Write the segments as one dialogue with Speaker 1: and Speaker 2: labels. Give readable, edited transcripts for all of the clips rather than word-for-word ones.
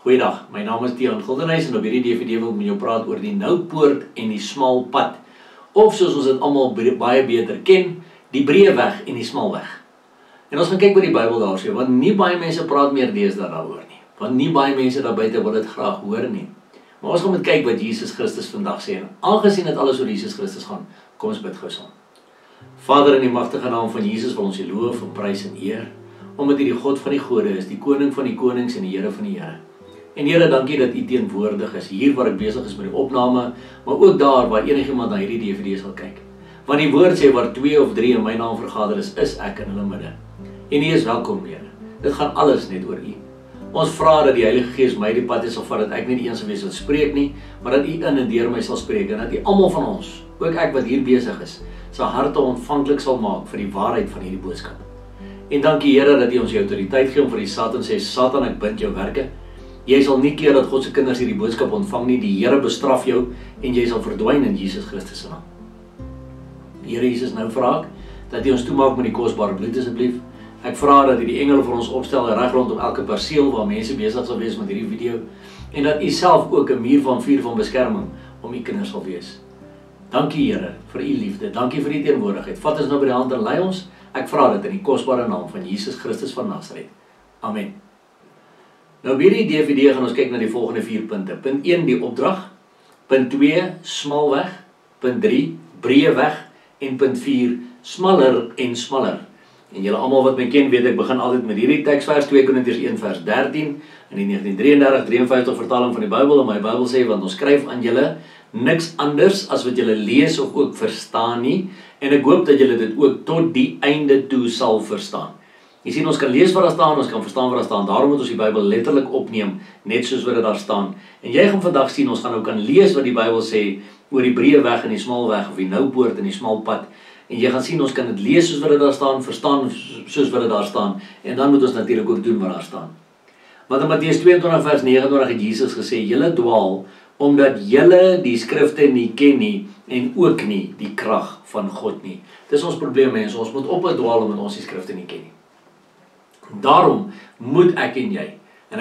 Speaker 1: Goeiedag, my naam is Tiaan Gildenhuys en op hierdie DVD wil ek met jou praat oor die nou poort en die smal pad. Of soos ons dit almal baie beter ken, die breë weg en die smal weg. En ons gaan kyk wat die Bybel daar sê, want nie baie mense praat meer deesdae daaroor nie. Want nie baie mense daar buite wil dit graag hoor nie. Maar ons gaan moet kyk wat Jesus Christus vandag sê. En aangesien dit alles oor Jesus Christus gaan, kom ons bid gou saam. Vader, in die magtige naam van Jesus wil ons U loof en prys en eer, omdat U die God van die gode is, die koning van die konings en die Here van die Here. En Here, dankie dat U teenwoordig is, hier waar ek besig is met die opname, maar ook daar waar enigiemand na hierdie DVD sal kyk. Want die woord sê, waar 2 of 3 in my naam vergader is ek in hulle midde. En U is welkom, Here. Dit gaan alles net oor U. Ons vra dat die Heilige Gees my die pad sal vat, dat ek nie die een sal wees wat spreek nie, maar dat U in en deur my sal spreek, en dat U almal van ons, ook ek wat hier besig is, sy harte ontvanklik sal maak vir die waarheid van hierdie boodskap. En dankie Here dat U ons die autoriteit gee om vir die Satan sê, Satan, ek bind jou werke. Jy sal nie keer dat God se kinders hierdie boodskap ontvang nie, die Here bestraf jou en jy sal verdwyn in Jesus Christus se naam. Here Jesus, nou vra ek dat U ons toemaak met die kosbare bloed asseblief. Ek vra dat U die engele vir ons opstel reg rondom elke perseel waar mense besig sal wees met hierdie video en dat U self ook 'n muur van vuur van beskerming om U kinders sal wees. Dankie Here vir U liefde, dankie vir U teenwoordigheid. Vat ons nou by die hand en lei ons. Ek vra dit in die kosbare naam van Jesus Christus van Nasaret. Amen. Nou by hierdie DVD gaan ons kyk na die volgende 4 punte. Punt 1, die opdrag. Punt 2, smal weg. Punt 3, breë weg. En punt 4, smaller en smaller. En julle almal wat my ken weet, ek begin altyd met hierdie teksvers, 2 Korintiërs 1 vers 13, in die 1933-53 vertaling van die Bybel, en my Bybel sê, want ons skryf aan julle niks anders as wat julle lees of ook verstaan nie, en ek hoop dat julle dit ook tot die einde toe sal verstaan. Jy sien, ons kan lees wat daar staan, ons kan verstaan wat daar staan, daarom moet ons die Bybel letterlik opneem, net soos wat dit daar staan. En jy gaan vandag sien, ons gaan nou kan lees wat die Bybel sê, oor die breë weg en die smal weg, of die nou poort en die smal pad, en jy gaan sien, ons kan dit lees soos wat dit daar staan, verstaan soos wat dit daar staan, en dan moet ons natuurlik ook doen wat daar staan. Want in Matteus 22 vers 29 het Jesus gesê, julle dwaal, omdat julle die skrifte nie ken nie, en ook nie die krag van God nie. Dis ons probleem, mense, ons moet ophou dwaal omdat ons die skrifte nie ken nie. Daarom moet ek en jy, en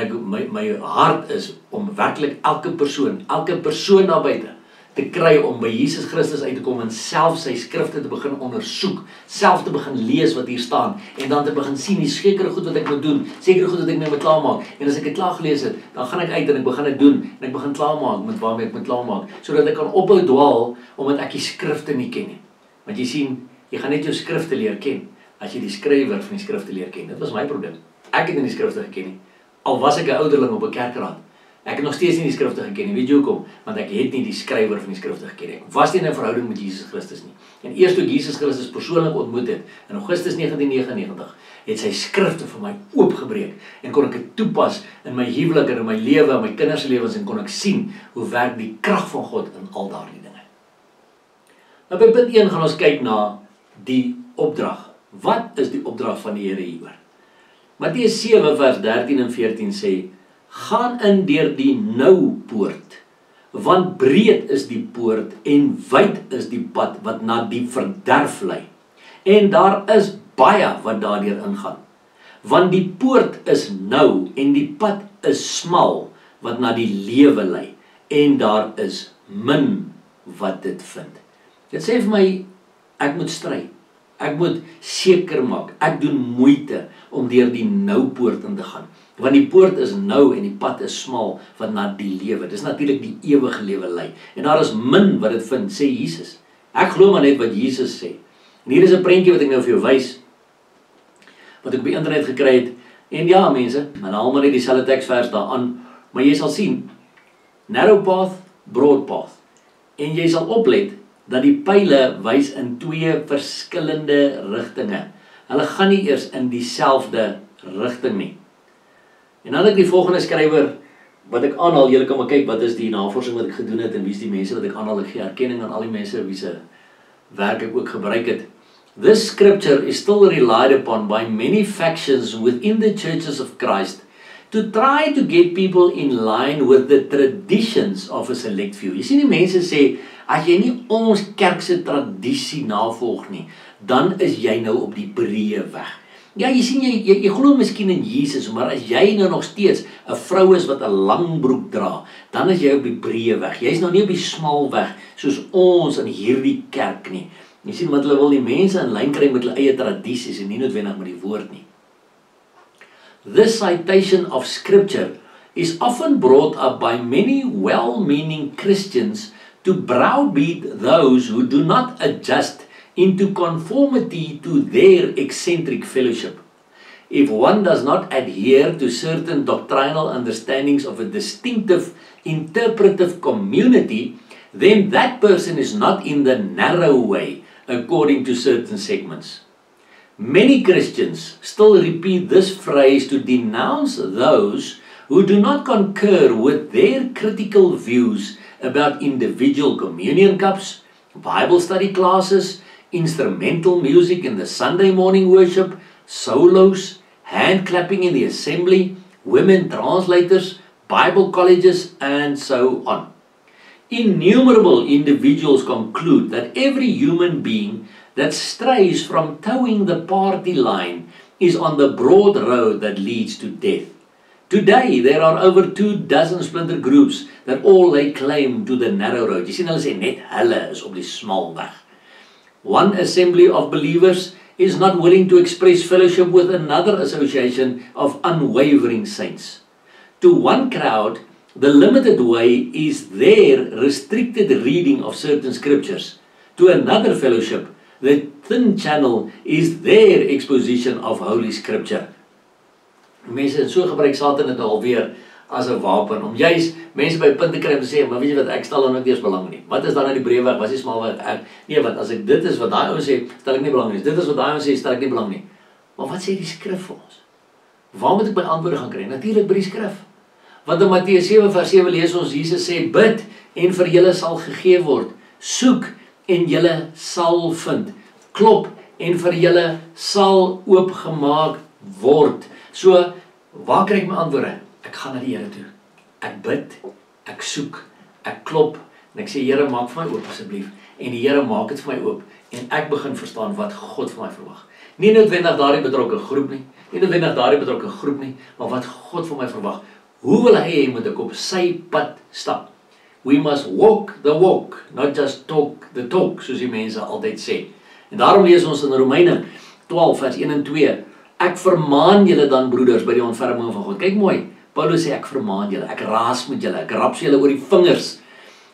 Speaker 1: my hart is om werklik elke persoon daar buite, te kry om by Jesus Christus uit te kom en self sy skrifte te begin ondersoek, self te begin lees wat hier staan, en dan te begin sien die sekere goed wat ek moet doen, sekere goed wat ek nou moet klaarmaak, en as ek dit klaar gelees het, dan gaan ek uit en ek begin dit doen, en ek begin klaarmaak met waarmee ek moet klaarmaak, sodat ek kan ophou dwaal, omdat ek die skrifte nie ken nie. Want jy sien, jy gaan net jou skrifte leer ken, as jy die skrywer van die skrifte leer ken. Dit was my probleem. Ek het nie die skrifte geken nie. Al was ek 'n ouderling op 'n kerkraad. Ek het nog steeds nie die skrifte geken nie. Weet jy hoekom? Want ek het nie die skrywer van die skrifte geken nie. Ek was nie in 'n verhouding met Jesus Christus nie. En eers toe Jesus Christus persoonlik ontmoet het, in Augustus 1999, het sy skrifte vir my oopgebreek en kon ek dit toepas in my huwelik en in my lewe en my kinders se lewens en kon ek sien hoe werk die krag van God in al daardie dinge. Nou by punt 1 gaan ons kyk na die opdrag. Wat is die opdrag van die Here hieroor? Matteus 7 vers 13 en 14 sê, gaan in deur die nou poort, want breed is die poort en wyd is die pad wat na die verderf lei. En daar is baie wat daardeur ingaan. Want die poort is nou en die pad is smal wat na die lewe lei. En daar is min wat dit vind. Dit sê vir my, ek moet stry. Ek moet seker maak, ek doen moeite om deur die nou poort in te gaan. Want die poort is nou en die pad is smal wat na die lewe. Dis natuurlik die ewige lewe lei. En daar is min wat dit vind, sê Jesus. Ek glo maar net wat Jesus sê. En hier is 'n prentjie wat ek nou vir jou wys, wat ek op die internet gekry het. En ja, mense, en haal maar net dieselfde teksvers daaraan, maar jy sal sien, narrow path, broad path. En jy sal oplet dat die pyle wys in 2 verskillende rigtinge. Hulle gaan nie eers in dieselfde rigting nie. En dan het ek die volgende skrywer wat ek aanhaal, julle kan maar kyk wat is die navorsing wat ek gedoen het en wie is die mense wat ek aanhaal, ek gee erkenning aan al die mense wie se werk ek ook gebruik het. This scripture is still relied upon by many factions within the churches of Christ to try to get people in line with the traditions of a select few. Jy sien die mense sê, as jy nie ons kerk se tradisie navolg nie, dan is jy nou op die breë weg. Ja, jy sien, jy glo miskien in Jesus, maar as jy nou nog steeds 'n vrou is wat 'n lang broek dra, dan is jy op die breë weg. Jy's nou nie op die smal weg, soos ons in hierdie kerk nie. Jy sien, want hulle wil die mense in lyn kry met hulle eie tradisies en nie noodwendig met die woord nie. This citation of scripture is often brought up by many well-meaning Christians to browbeat those who do not adjust into conformity to their eccentric fellowship. If one does not adhere to certain doctrinal understandings of a distinctive interpretive community, then that person is not in the narrow way according to certain segments. Many Christians still repeat this phrase to denounce those who do not concur with their critical views about individual communion cups, Bible study classes, instrumental music in the Sunday morning worship, solos, hand clapping in the assembly, women translators, Bible colleges, and so on. Innumerable individuals conclude that every human being that strays from towing the party line is on the broad road that leads to death. Today, there are over 24 splinter groups that all lay claim to the narrow road. Jy sien, hulle sê net hulle is op die smal weg. One assembly of believers is not willing to express fellowship with another association of unwavering saints. To one crowd, the limited way is their restricted reading of certain scriptures. To another fellowship, the thin channel is their exposition of Holy Scripture. Mense, so gebruik Satan dit alweer as 'n wapen, om juis mense by punte kry om te sê, maar weet jy wat, ek stel dan ook nie eens belang nie. Wat is dan nou die breë weg, wat is die smal weg? Nee, want as ek dit is wat daai ou sê, stel ek nie belang nie. Dit is wat daai ou sê, stel ek nie belang nie. Maar wat sê die skrif vir ons? Waar moet ek my antwoorde gaan kry? Natuurlik by die skrif. Want in Matteus 7 vers 7 lees ons, Jesus sê, bid en vir julle sal gegee word. Soek en julle sal vind. Klop en vir julle sal oopgemaak word. So, waar kry ek my antwoorde? Ek gaan na die Here toe. Ek bid, ek soek, ek klop, en ek sê, Here, maak vir my oop asseblief. En die Here maak dit vir my oop, en ek begin verstaan wat God van my verwag. Nie noodwendig daardie betrokke groep nie, maar wat God van my verwag. Hoe wil hy moet ek op sy pad stap? We must walk the walk, not just talk the talk, soos die mense altyd sê. En daarom lees ons in Romeine 12 vers 1 en 2, ek vermaan julle dan broeders by die ontferming van God. Kyk mooi, Paulus sê ek vermaan julle, ek raas met julle, ek raps julle oor die vingers.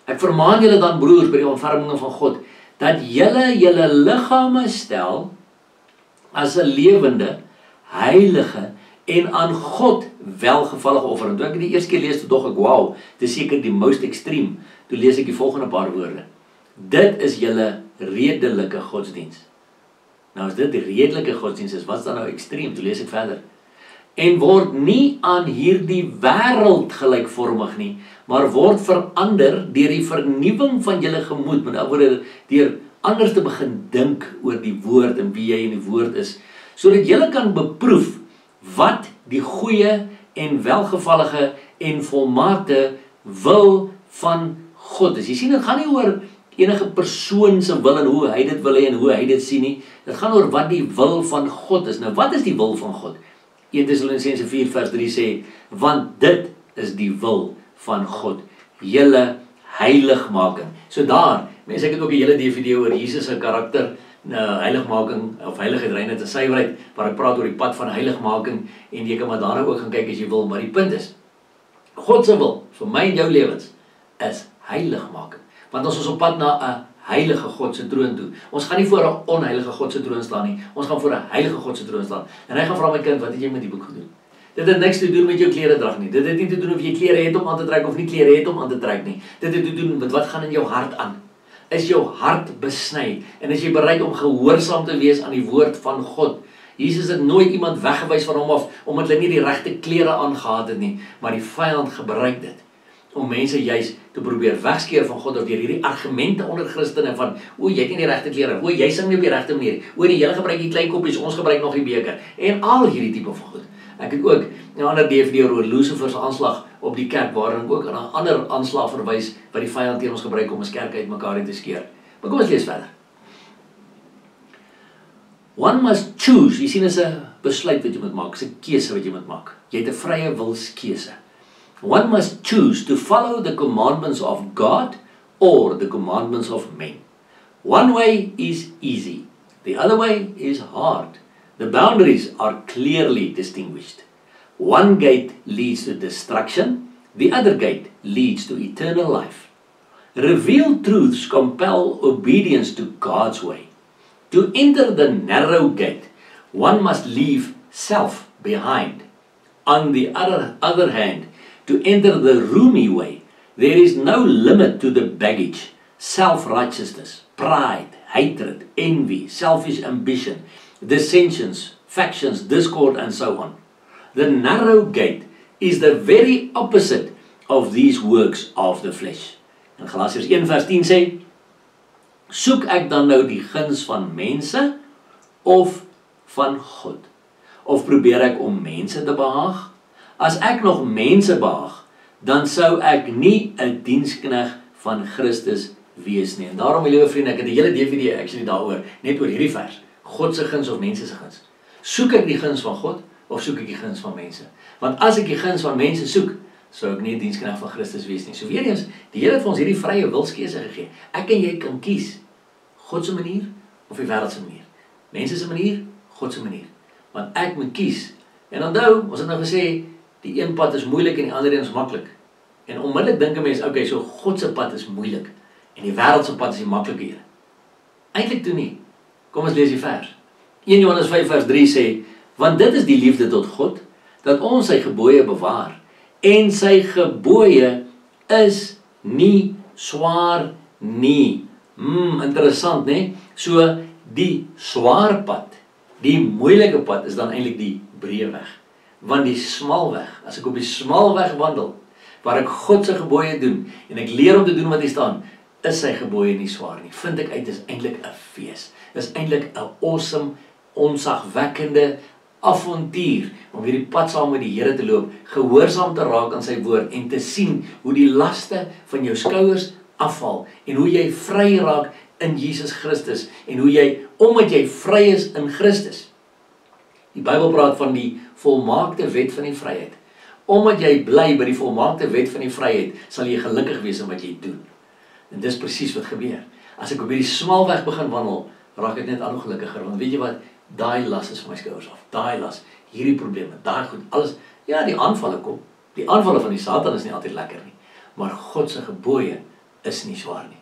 Speaker 1: Ek vermaan julle dan broeders by die ontferming van God, dat julle liggame stel as 'n lewende, heilige en aan God welgevallige offer. En toe ek die eerste keer lees, toe dog ek, wow, dit is seker die most extreme. Toe lees ek die volgende paar woorde. Dit is julle redelike godsdiens. Nou as dit die redelike godsdiens is, wat is dan nou ekstreem? Toe lees ek verder. En word nie aan hierdie wêreld gelykvormig nie, maar word verander deur die vernuwing van julle gemoed, met ander woorde deur anders te begin dink oor die woord en wie jy in die woord is, sodat julle kan beproef wat die goeie en welgevallige en volmaakte wil van God is. Jy sien, dit gaan nie oor enige persoon se wil en hoe hy dit wil hê en hoe hy dit sien nie. Dit gaan oor wat die wil van God is. Nou, wat is die wil van God? 1 Tessalonisense 4 vers 3 sê, want dit is die wil van God, julle heiligmaking. So daar, mense, ek het ook 'n hele DVD oor Jesus se karakter, heiligmaking, of heiligheid, reinheid en suiwerheid, waar ek praat oor die pad van heiligmaking, en jy kan maar daarna ook gaan kyk as jy wil, maar die punt is, God se wil, vir my en jou lewens, is heiligmaking. Want ons is op pad na 'n heilige God se troon toe. Ons gaan nie voor 'n onheilige God se troon staan nie. Ons gaan voor 'n heilige God se troon staan. En hy gaan vra, my kind, wat het jy met die boek gedoen? Dit het niks te doen met jou kleredrag nie. Dit het nie te doen of jy klere het om aan te trek of nie klere het om aan te trek nie. Dit het te doen met wat gaan in jou hart aan. Is jou hart besny? En is jy bereid om gehoorsaam te wees aan die woord van God? Jesus het nooit iemand weggewys van hom af, omdat hulle nie die regte klere aangehad het nie, maar die vyand gebruik dit om mense juis te probeer wegskeer van God, of deur hierdie argumente onder Christene van, o, jy het nie die regte klere, o, jy sing nie op die regte manier, o, nee, julle gebruik die klein koppies, ons gebruik nog die beker, en al hierdie tipe van goed. Ek het ook 'n ander DVD oor Lucifer se aanslag op die kerk, waarin ook 'n ander aanslag verwys, wat die vyand teen ons gebruik om ons kerk uitmekaar te skeer. Maar kom ons lees verder. One must choose. Jy sien, is 'n besluit wat jy moet maak, is 'n keuse wat jy moet maak. Jy het 'n vrye wilskeuse. One must choose to follow the commandments of God or the commandments of men. One way is easy, the other way is hard. The boundaries are clearly distinguished. One gate leads to destruction, the other gate leads to eternal life. Revealed truths compel obedience to God's way. To enter the narrow gate, one must leave self behind. On the other hand, to enter the roomy way, there is no limit to the baggage, self-righteousness, pride, hatred, envy, selfish ambition, dissensions, factions, discord, and so on. The narrow gate is the very opposite of these works of the flesh. In Galasiërs 1 vers 10 sê, soek ek dan nou die guns van mense of van God? Of probeer ek om mense te behaag? As ek nog mense behaag, dan sou ek nie 'n dienskneg van Christus wees nie. En daarom, my liewe vriende, ek het 'n hele DVD actually daaroor, net oor hierdie vers. God se guns of mense se guns. Soek ek die guns van God of soek ek die guns van mense? Want as ek die guns van mense soek, sou ek nie 'n dienskneg van Christus wees nie. So weer eens, die Here het vir ons hierdie vrye wilskeuse gegee. Ek en jy kan kies God se manier of die wêreld se manier. Mense se manier, God se manier. Want ek moet kies. En onthou, ons het nou gesê, die een pad is moeilik en die ander een is maklik. En onmiddellik dink 'n mens, okay, so God se pad is moeilik en die wêreld se pad is die maklike een. Eintlik toe nie. Kom ons lees die vers. 1 Johannes 5 vers 3 sê, want dit is die liefde tot God, dat ons sy gebooie bewaar. En sy gebooie is nie swaar nie. Interessant, né? So die swaar pad, die moeilike pad is dan eintlik die breë weg. Want die smal weg, as ek op die smal weg wandel, waar ek God se gebooie doen en ek leer om te doen wat hy staan, is sy gebooie nie swaar nie. Vind ek uit, is eintlik 'n fees. Dis eintlik 'n awesome, onsagwekkende avontuur om hierdie pad saam met die Here te loop, gehoorsaam te raak aan sy woord en te sien hoe die laste van jou skouers afval en hoe jy vry raak in Jesus Christus en hoe jy, omdat jy vry is in Christus. Die Bybel praat van die volmaakte wet van die vryheid. Omdat jy bly by die volmaakte wet van die vryheid, sal jy gelukkig wees in wat jy doen. En dis presies wat gebeur. As ek op hierdie smal weg begin wandel, raak ek net al hoe gelukkiger, want weet jy wat, daai las is van my skouers af, daai las, hierdie probleme, daai goed, alles, ja, die aanvalle kom, die aanvalle van die Satan is nie altyd lekker nie, maar God se gebooie is nie swaar nie.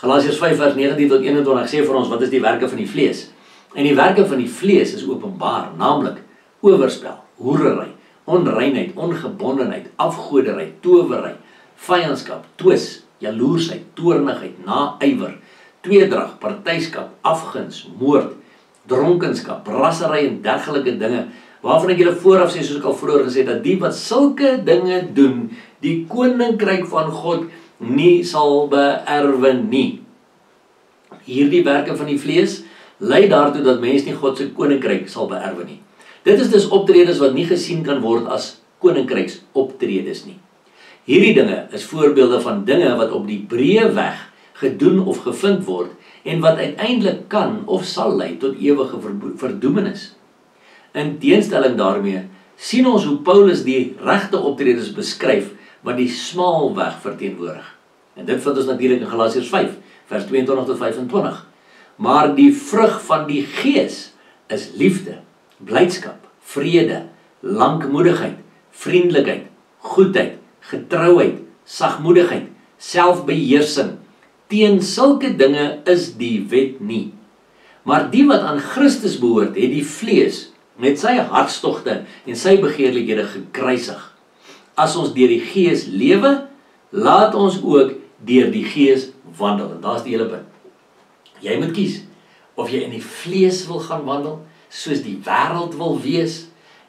Speaker 1: Galasiërs 5 vers 19 tot 21 sê vir ons, wat is die werke van die vlees? En die werke van die vlees is openbaar, naamlik oorspel, hoerery, onreinheid, ongebondenheid, afgoderry, towery, vyandskap, twis, jaloersheid, toornigheid, naaiwer, tweedrag, partyskap, afguns, moord, dronkenskap, rassery en dergelike dinge, waarvan ek julle vooraf sê, soos ek al vroeër gesê het, dat die wat sulke dinge doen, die koninkryk van God nie sal beerwe nie. Hierdie werke van die vlees lei daartoe dat mens nie God se koninkryk sal beerwe nie. Dit is dus optredes wat nie gesien kan word as koninkryks optredes nie. Hierdie dinge is voorbeelde van dinge wat op die breë weg gedoen of gevind word en wat uiteindelik kan of sal lei tot ewige verdoemenis. In teenstelling daarmee sien ons hoe Paulus die regte optredes beskryf wat die smal weg verteenwoordig. En dit vind ons natuurlik in Galasiërs 5 vers 22 tot 25. Maar die vrug van die Gees is liefde, blydskap, vrede, lankmoedigheid, vriendelikheid, goedheid, getrouheid, sagmoedigheid, selfbeheersing. Teen sulke dinge is die wet nie. Maar die wat aan Christus behoort, het die vlees met sy hartstogte en sy begeerlikhede gekruisig. As ons deur die Gees lewe, laat ons ook deur die Gees wandel. En daar is die hele punt. Jy moet kies of jy in die vlees wil gaan wandel, soos die wêreld wil wees,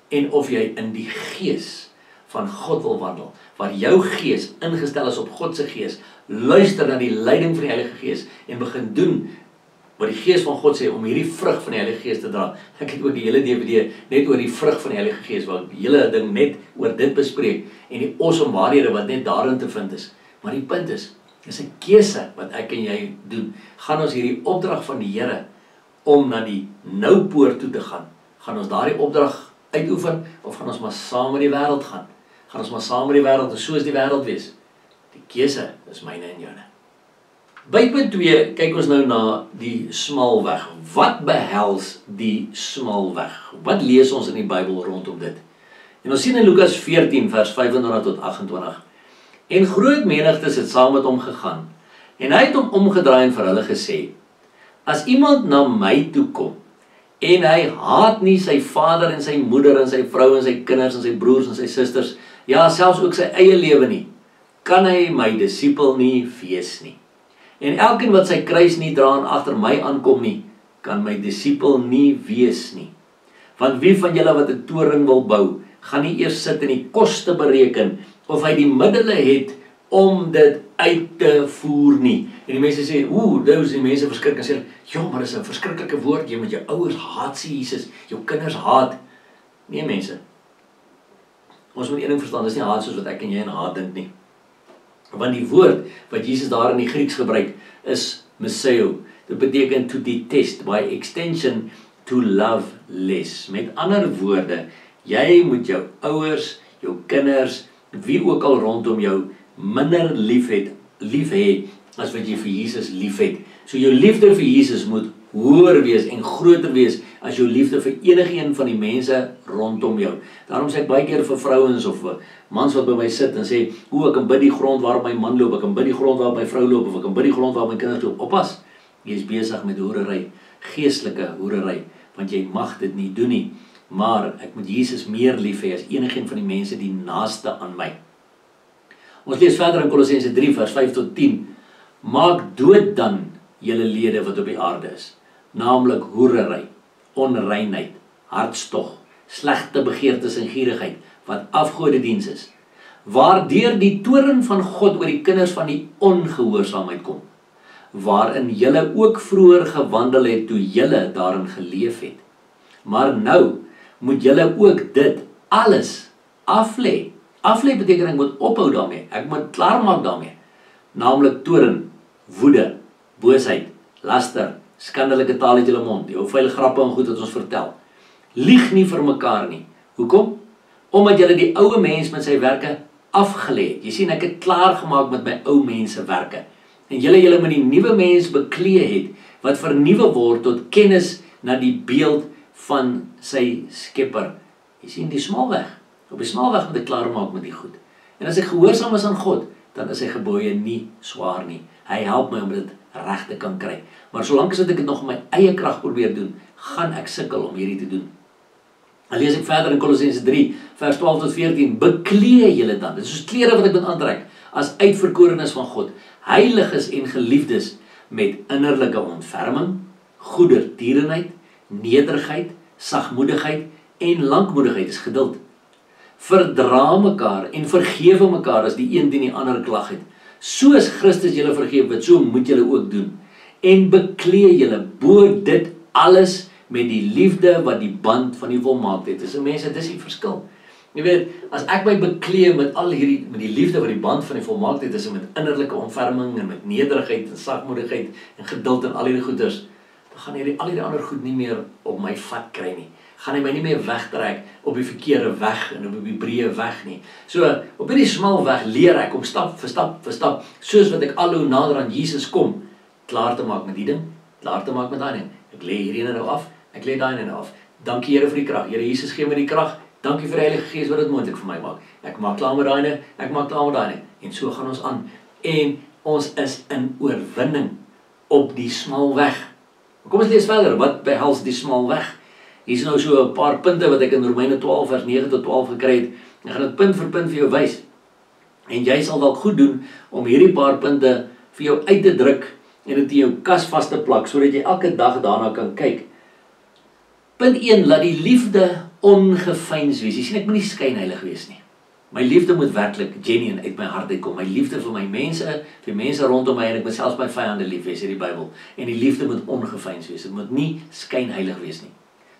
Speaker 1: en of jy in die Gees van God wil wandel, waar jou gees ingestel is op God se gees, luister na die leiding van die Heilige Gees en begin doen wat die Gees van God sê om hierdie vrug van die Heilige Gees te dra. Ek het ook die hele DVD net oor die vrug van die Heilige Gees, waar die hele ding net oor dit bespreek en die awesome waarhede wat net daarin te vind is. Maar die punt is 'n keuse wat ek en jy doen. Gaan ons hierdie opdrag van die Here om na die nou-poort toe te gaan? Gaan ons daardie opdrag uitoefen, of gaan ons maar saam met die wêreld gaan? Gaan ons maar saam met die wêreld en soos die wêreld wees? Die keuse is myne en joune. By punt 2 kyk ons nou na die smalweg. Wat behels die smalweg? Wat lees ons in die Bybel rondom dit? En ons sien in Lukas 14 vers 25 tot 28. En groot menigtes het saam met hom gegaan. En hy het hom omgedraai en vir hulle gesê: as iemand na my toe kom, en hy haat nie sy vader en sy moeder en sy vrou en sy kinders en sy broers en sy susters, ja, selfs ook sy eie lewe nie, kan hy my disipel nie wees nie. En elkeen wat sy kruis nie dra en agter my aankom nie, kan my disipel nie wees nie. Want wie van julle wat 'n toring wil bou, gaan nie eers sit en die koste bereken, of hy die middele het om dit uit te voer nie. En die mense sê, dis die mense verskrik en sê, ja, maar dis 'n verskriklike woord, jy met jou ouers haat sê Jesus, jou kinders haat. Nee mense, ons moet een ding verstaan, dis nie haat soos wat ek en jy in haat dink nie. Want die woord wat Jesus daar in die Grieks gebruik is meseo. Dit beteken to detest, by extension to love less. Met ander woorde, jy moet jou ouers, jou kinders, wie ook al rondom jou minder lief hê as wat jy vir Jesus lief het. So jou liefde vir Jesus moet hoër wees en groter wees as jou liefde vir enige een van die mense rondom jou. Daarom sê ek baie keer vir vrouens of vir mans wat by my sit en sê, ek kan bid die grond waarop my man loop, ek kan bid die grond waarop my vrou loop, of ek kan bid die grond waarop my kinders loop. Oppas, jy is besig met hoerery, geestelike hoerery, want jy mag dit nie doen nie. Maar ek moet Jesus meer lief hê as enigeen van die mense die naaste aan my. Ons lees verder in Kolossense 3 vers 5 tot 10. Maak dood dan julle lede wat op die aarde is, naamlik hoerery, onreinheid, hartstog, slegte begeertes en gierigheid, wat afgodediens is, waardeur die toorn van God oor die kinders van die ongehoorsaamheid kom, waarin julle ook vroeër gewandel het toe julle daarin geleef het. Maar nou moet julle ook dit alles aflê. Aflê beteken ek moet ophou daarmee, ek moet klaarmaak daarmee. Naamlik toorn, woede, boosheid, laster, skandelike taal uit julle mond, die ou vuil grappe en goed wat ons vertel. Lieg nie vir mekaar nie. Hoekom? Omdat julle die ou mens met sy werke afgelê het. Jy sien, ek het klaar gemaak met my ou mense werke. En julle met die nuwe mens beklee het, wat vernuwe word tot kennis na die beeld van sy skepper. Jy sien die smalweg. Op die smalweg moet ek klaar maak met die goed. En as ek gehoorsaam is aan God, dan is sy gebooie nie swaar nie. Hy help my om dit reg te kan kry. Maar solank as ek dit nog in my eie krag probeer doen, gaan ek sukkel om hierdie te doen. Dan lees ek verder in Kolossense 3, vers 12 tot 14. Beklee julle dan, dit is soos klere wat ek moet aantrek, as uitverkorenes van God, heiliges en geliefdes, met innerlike ontferming, goedertierenheid, nederigheid, sagmoedigheid en lankmoedigheid, is geduld. Verdra mekaar en vergewe mekaar as die een teen die ander klag het. Soos Christus julle vergewe het, so moet julle ook doen. En beklee julle bo dit alles met die liefde wat die band van die volmaaktheid is. En mense, dis die verskil. Jy weet, as ek my beklee met al hierdie, met die liefde wat die band van die volmaaktheid is, en met innerlike ontferming en met nederigheid en sagmoedigheid en geduld en al hierdie goeders, dan gaan al hierdie ander goed nie meer op my vat kry nie. Gaan hy my nie meer wegtrek op die verkeerde weg en op die breë weg nie. So, op hierdie smal weg leer ek om stap vir stap, soos wat ek al hoe nader aan Jesus kom, klaar te maak met die ding, klaar te maak met daai ding. Ek lê hierdie nou af, ek lê daai nou af. Dankie Here vir die krag. Here Jesus gee my die krag. Dankie vir die Heilige Gees wat dit moontlik vir my maak. Ek maak klaar met daai ding, ek maak klaar met daai ding. En so gaan ons aan. En ons is in oorwinning op die smal weg. Kom ons lees verder. Wat behels die smal weg? Hier is nou so 'n paar punte wat ek in Romeine 12 vers 9 tot 12 gekry het. Ek gaan dit punt vir punt vir jou wys. En jy sal dalk goed doen om hierdie paar punte vir jou uit te druk en dit in jou kas vas te plak, sodat jy elke dag daarna kan kyk. Punt 1, laat die liefde ongeveins wees. Jy sien, ek moet nie skynheilig wees nie. My liefde moet werklik genuine uit my hart uitkom. My liefde vir my mense, vir mense rondom my, en ek moet selfs my vyande lief hê, sê die Bybel. En die liefde moet ongeveins wees. Dit moet nie skynheilig wees nie.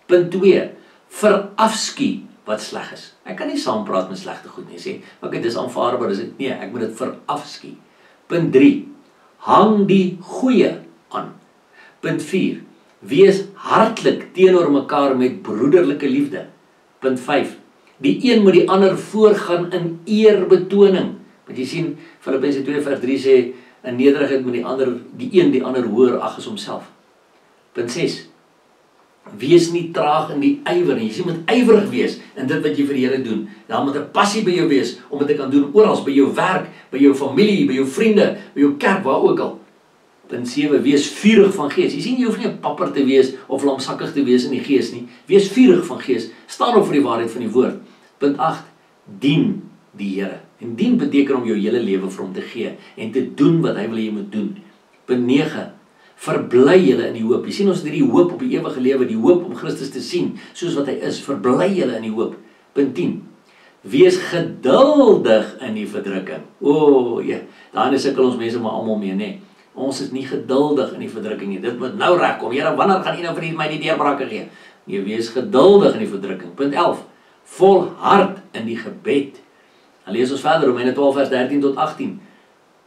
Speaker 1: Punt 2, verafskie wat sleg is. Ek kan nie saampraat met slegte goed nie, sê, maar dit is aanvaarbaar, dis nee, ek moet dit verafskie. Punt 3, hang die goeie aan. Punt 4, Wees hartlik teenoor mekaar met broederlike liefde. Punt 5. Die een moet die ander voorgaan in eerbetoning. Want jy sien, Filippense 2 vers 3 sê, in nederigheid moet die een die ander hoër ag as homself. Punt 6. Wees nie traag in die ywer nie. Jy moet ywerig wees in dit wat jy vir die Here doen. Daar moet 'n passie by jou wees om dit te kan doen oral, by jou werk, by jou familie, by jou vriende, by jou kerk, waar ook al. Punt 7, wees vurig van gees. Jy sien, jy hoef nie 'n papper te wees of lamsakkig te wees in die gees nie. Wees vurig van gees. Staan op vir die waarheid van die woord. Punt 8, dien die Here. En dien beteken om jou hele lewe vir hom te gee en te doen wat hy wil jy moet doen. Punt 9, verbly julle in die hoop. Jy sien, ons het hierdie hoop op die ewige lewe, die hoop om Christus te sien soos wat hy is. Verbly julle in die hoop. Punt 10, wees geduldig in die verdrukking. Ja, daarin sukkel ons mense maar almal mee, nê. Ons is nie geduldig in die verdrukking nie. Dit moet nou regkom. Here, wanneer gaan U nou vir my die deurbrake gee? Nee, wees geduldig in die verdrukking. Punt 11, volhard in die gebed. Dan lees ons verder, Romeine 12 vers 13 tot 18.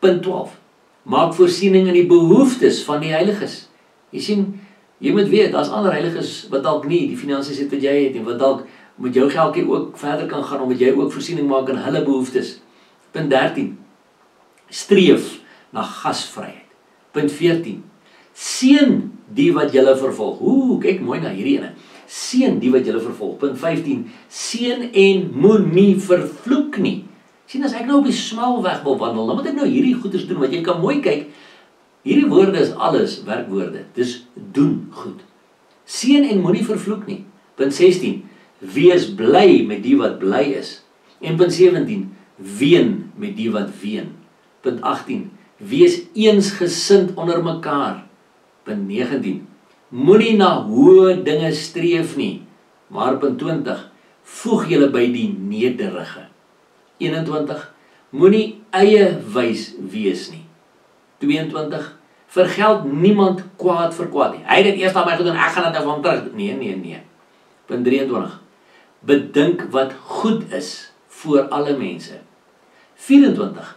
Speaker 1: Punt 12, maak voorsiening in die behoeftes van die heiliges. Jy sien, jy moet weet, daar's ander heiliges wat dalk nie die finansies het wat jy het en wat dalk met jou geldjie ook verder kan gaan omdat jy ook voorsiening maak in hulle behoeftes. Punt 13, streef na gasvryheid. Punt 14, seën die wat julle vervolg. Kyk mooi na hierdie ene. Seën die wat julle vervolg. Punt 15, seën en moenie vervloek nie. Sien, as ek nou op die smal weg wil wandel, dan moet ek nou hierdie goeders doen, want jy kan mooi kyk, hierdie woorde is alles werkwoorde, dis doen goed. Seën en moenie vervloek nie. Punt 16, wees bly met die wat bly is. En punt 17, ween met die wat ween. Punt 18, wees eensgesind onder mekaar. Punt 19, moenie na hoë dinge streef nie. Maar punt 20, voeg julle by die nederige. 21, moenie eie wys wees nie. 22, vergeld niemand kwaad vir kwaad nie. Hy het dit eers aan my gedoen, ek gaan dit nou van terug. Nee. Punt 23, bedink wat goed is voor alle mense. 24,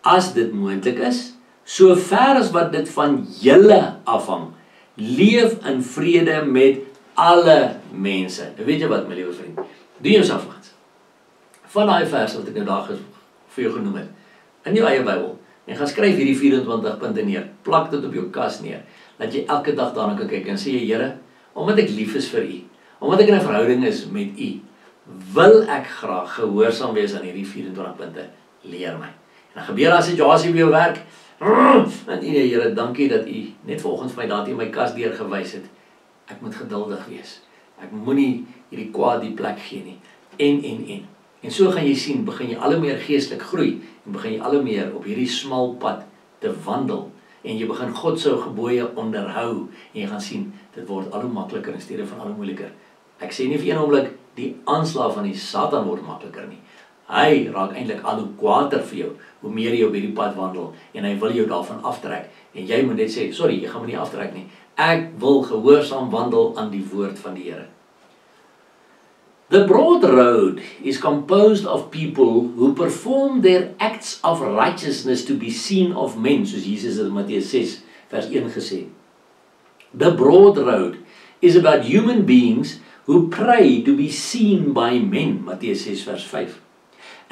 Speaker 1: as dit moontlik is, so ver as wat dit van julle afhang, leef in vrede met alle mense. Nou weet jy wat, my liewe vriend, doen jouself wat. Van daai vers wat ek nou daar vir jou genoem het, in jou eie Bybel, en gaan skryf hierdie 24 punte neer, plak dit op jou kas neer, dat jy elke dag daarna kan kyk en sê, Here, omdat ek lief is vir U, omdat ek in 'n verhouding is met U, wil ek graag gehoorsaam wees aan hierdie 24 punte, leer my. En dan gebeur daar 'n situasie by jou werk, en Here, dankie dat U net vanoggend vir my daar in my kas deurgewys het. Ek moet geduldig wees. Ek moenie hierdie kwaad die plek gee nie. En so gaan jy sien, begin jy al hoe meer geestelik groei en begin jy al hoe meer op hierdie smal pad te wandel en jy begin God se gebooie onderhou en jy gaan sien, dit word al hoe makliker in steede van al hoe moeiliker. Ek sê nie vir een oomblik die aanslag van die Satan word makliker nie. Hy raak eintlik al hoe kwaader vir jou, hoe meer jy op hierdie pad wandel, en hy wil jou daarvan aftrek, en jy moet net sê, sorry, jy gaan my nie aftrek nie, ek wil gehoorsaam wandel aan die woord van die Here. The broad road is composed of people who perform their acts of righteousness to be seen of men, soos Jesus in Matteus 6 vers 1 gesê. The broad road is about human beings who pray to be seen by men, Matteus 6 vers 5.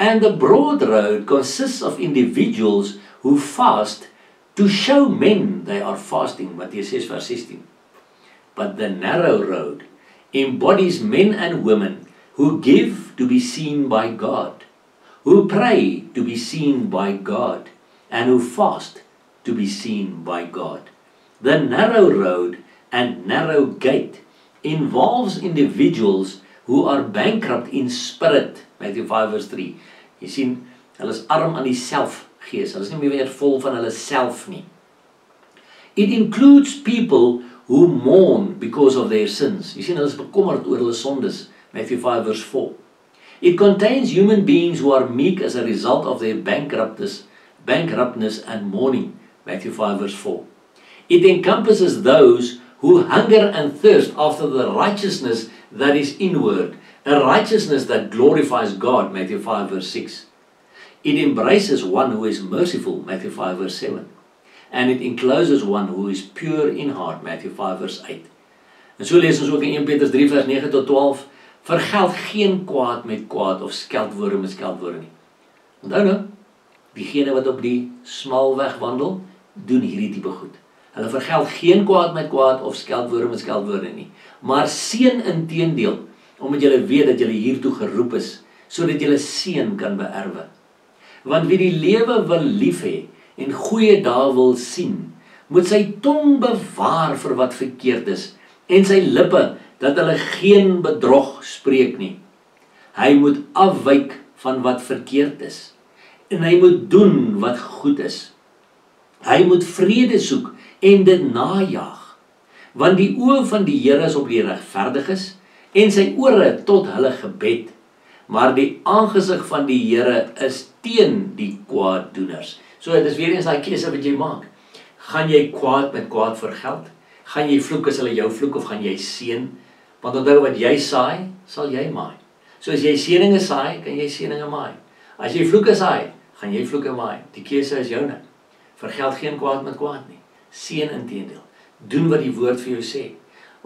Speaker 1: And the broad road consists of individuals who fast to show men they are fasting, Matteus 6 vers 16. But the narrow road embodies men and women who give to be seen by God, who pray to be seen by God, and who fast to be seen by God. The narrow road and narrow gate involves individuals who are bankrupt in spirit, Matthew 5 verse 3. Jy sien, hulle is arm aan die selfgees, hulle is nie meer vol van hulle self nie. It includes people who mourn because of their sins. Jy sien, hulle is bekommerd oor hulle sondes, Matthew 5 verse 4. It contains human beings who are meek as a result of their bankruptness and mourning, Matthew 5 verse 4. It encompasses those who hunger and thirst after the righteousness that is inward, a righteousness that glorifies God, Matthew 5 verse 6. It embraces one who is merciful, Matthew 5 verse 7. And it encloses one who is pure in heart, Matthew 5 verse 8. En so lees ons ook in 1 Petrus 3 vers 9 tot 12, vergeld geen kwaad met kwaad of skeldwoorde met skeldwoorde nie. Onthou nou, diegene wat op die smal weg wandel, doen hierdie tipe goed. Hulle vergeld geen kwaad met kwaad of skeldwoorde met skeldwoorde nie, maar seën inteendeel, omdat julle weet dat julle hiertoe geroep is, sodat julle seën kan beerwe. Want wie die lewe wil lief hê en goeie dae wil sien, moet sy tong bewaar vir wat verkeerd is, en sy lippe, dat hulle geen bedrog spreek nie. Hy moet afwyk van wat verkeerd is, en hy moet doen wat goed is. Hy moet vrede soek en dit najaag, want die oë van die Here is op die regverdiges, en sy ore tot hulle gebed, maar die aangesig van die Here is teen die kwaaddoeners. So dit is weer eens daai keuse wat jy maak. Gaan jy kwaad met kwaad vergeld? Gaan jy vloek as hulle jou vloek, of gaan jy seën? Want onthou, wat jy saai, sal jy maai. So as jy seëninge saai, kan jy seëninge maai. As jy vloeke saai, gaan jy vloeke maai. Die keuse is joune. Vergeld geen kwaad met kwaad nie. Seën inteendeel. Doen wat die woord vir jou sê.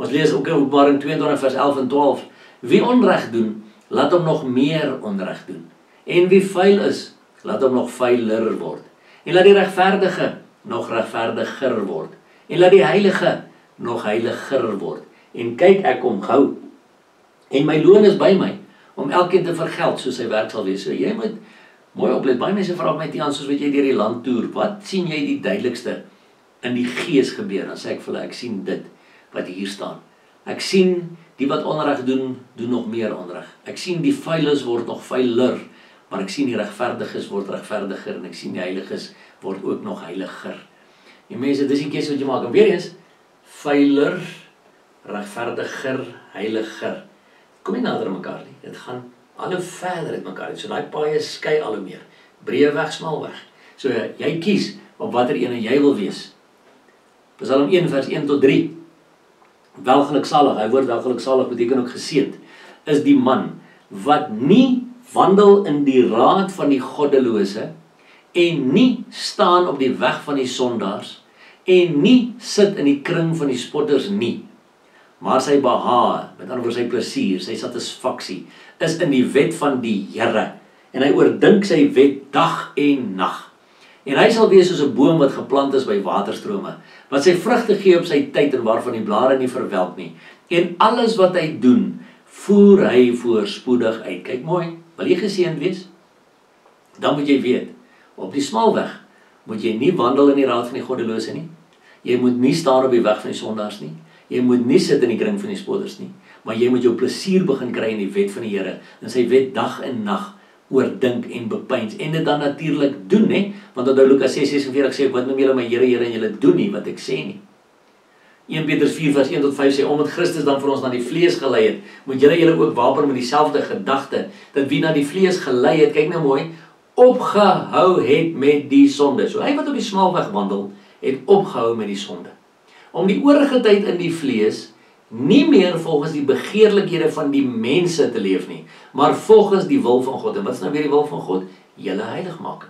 Speaker 1: Ons lees ook in Openbaring 22 vers 11 en 12. Wie onreg doen, laat hom nog meer onreg doen. En wie vuil is, laat hom nog vuiler word. En laat die regverdige nog regverdiger word. En laat die heilige nog heiliger word. En kyk, ek kom gou. En my loon is by my, om elkeen te vergeld, soos sy werk sal wees. So jy moet mooi oplet. Baie mense vra my, Tiaan, soos wat jy deur die land toer, wat sien jy die duidelikste in die gees gebeur? Dan sê ek vir hulle, ek sien dit wat hier staan. Ek sien die wat onreg doen, doen nog meer onreg. Ek sien die vuiles word nog vuiler, maar ek sien die regverdiges word regverdiger, en ek sien die heiliges word ook nog heiliger. En mense, dis die keuse wat jy maak. En weer eens, vuiler, regverdiger, heiliger. Kom nie nader aan mekaar nie. Dit gaan al hoe verder uit mekaar. So daai paaie skei al hoe meer. Breë weg, smal weg. So jy kies op watter ene jy wil wees. Psalm 1 vers 1 tot 3. Welgeluksalig, hy woord welgeluksalig beteken ook geseënd, is die man wat nie wandel in die raad van die goddelose, en nie staan op die weg van die sondaars, en nie sit in die kring van die spotters nie, maar sy behaag, met ander woorde sy plesier, sy satisfaksie, is in die wet van die Here, en hy oordink sy wet dag en nag. En hy sal wees soos 'n boom wat geplant is by waterstrome, wat sy vrugte gee op sy tyd en waarvan die blare nie verwelk nie. En alles wat hy doen, voer hy voorspoedig uit. Kyk mooi, wil jy geseënd wees? Dan moet jy weet, op die smal weg moet jy nie wandel in die raad van die goddelose nie. Jy moet nie staan op die weg van die sondaars nie. Jy moet nie sit in die kring van die spotters nie. Maar jy moet jou plesier begin kry in die wet van die Here, en sy wet dag en nag oordink en bepeins, en dit dan natuurlik doen, hè? Want onthou Lukas 6:46 sê, wat noem julle my Here, Here, en julle doen nie wat ek sê nie. 1 Petrus 4 vers 1 tot 5 sê, omdat Christus dan vir ons na die vlees gelei het, moet julle ook wapen met dieselfde gedagte, dat wie na die vlees gelei het, kyk nou mooi, opgehou het met die sonde. So hy wat op die smalweg wandel, het opgehou met die sonde. Om die oorige tyd in die vlees nie meer volgens die begeerlikhede van die mense te leef nie, maar volgens die wil van God. En wat is nou weer die wil van God? Julle heilig maak.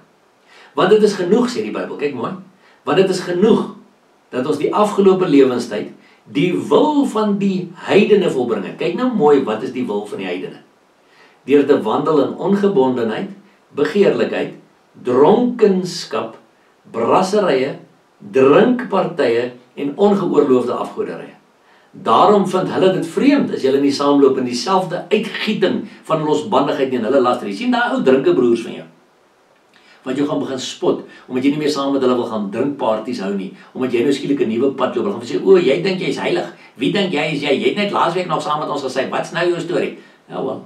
Speaker 1: Want dit is genoeg, sê die Bybel, kyk mooi, want dit is genoeg dat ons die afgelope lewenstyd die wil van die heidene volbring het. Kyk nou mooi, wat is die wil van die heidene? Deur te wandel in ongebondenheid, begeerlikheid, dronkenskap, brasserye, drinkpartye en ongeoorloofde afgoderye. Daarom vind hulle dit vreemd as julle nie saamloop in dieselfde uitgieting van losbandigheid nie en hulle laster. Jy sien daai ou drinkebroers van jou, wat jy gaan begin spot, omdat jy nie meer saam met hulle wil gaan drinkparties hou nie, omdat jy nou skielik 'n nuwe pad loop, dan gaan sê, o, jy dink jy is heilig, wie dink jy is jy? Jy het net laasweek nog saam met ons gesê, wat's nou jou storie? Ja wel,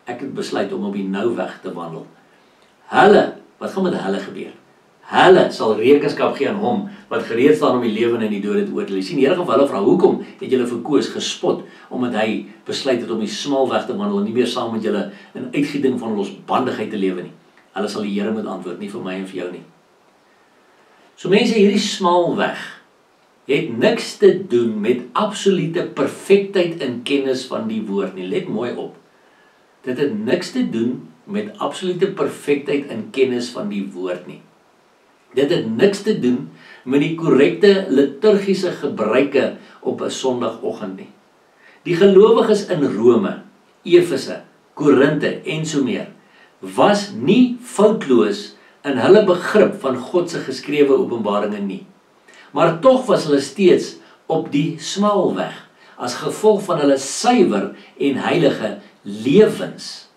Speaker 1: ek het besluit om op die nou weg te wandel. Hulle, wat gaan met hulle gebeur? Hulle sal rekenskap gee aan hom, wat gereed staan om die lewende en die dode te oordeel. Jy sien, die Here gaan vir hulle vra, hoekom het julle verkoos, gespot, omdat hy besluit het om die smal weg te wandel, en nie meer saam met julle in uitgieting van losbandigheid te lewe nie. Hulle sal die Here moet antwoord, nie vir my en vir jou nie. So mense, hierdie smal weg het niks te doen met absolute perfektheid in kennis van die woord nie. Let mooi op. Dit het niks te doen met absolute perfektheid in kennis van die woord nie. Dit het niks te doen met die korrekte liturgiese gebruike op 'n Sondagoggend nie. Die gelowiges in Rome, Efese, Korinte en so meer, was nie foutloos in hulle begrip van God se geskrewe openbaringe nie. Maar tog was hulle steeds op die smaalweg, as gevolg van hulle suiwer en heilige lewens.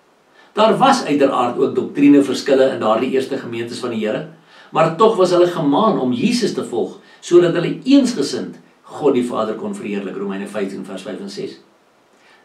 Speaker 1: Daar was uiteraard ook doktrineverskille in daardie eerste gemeentes van die Here, maar tog was hulle gemaan om Jesus te volg, sodat hulle eensgesind God die Vader kon verheerlik, Romeine 15 vers 5 en 6.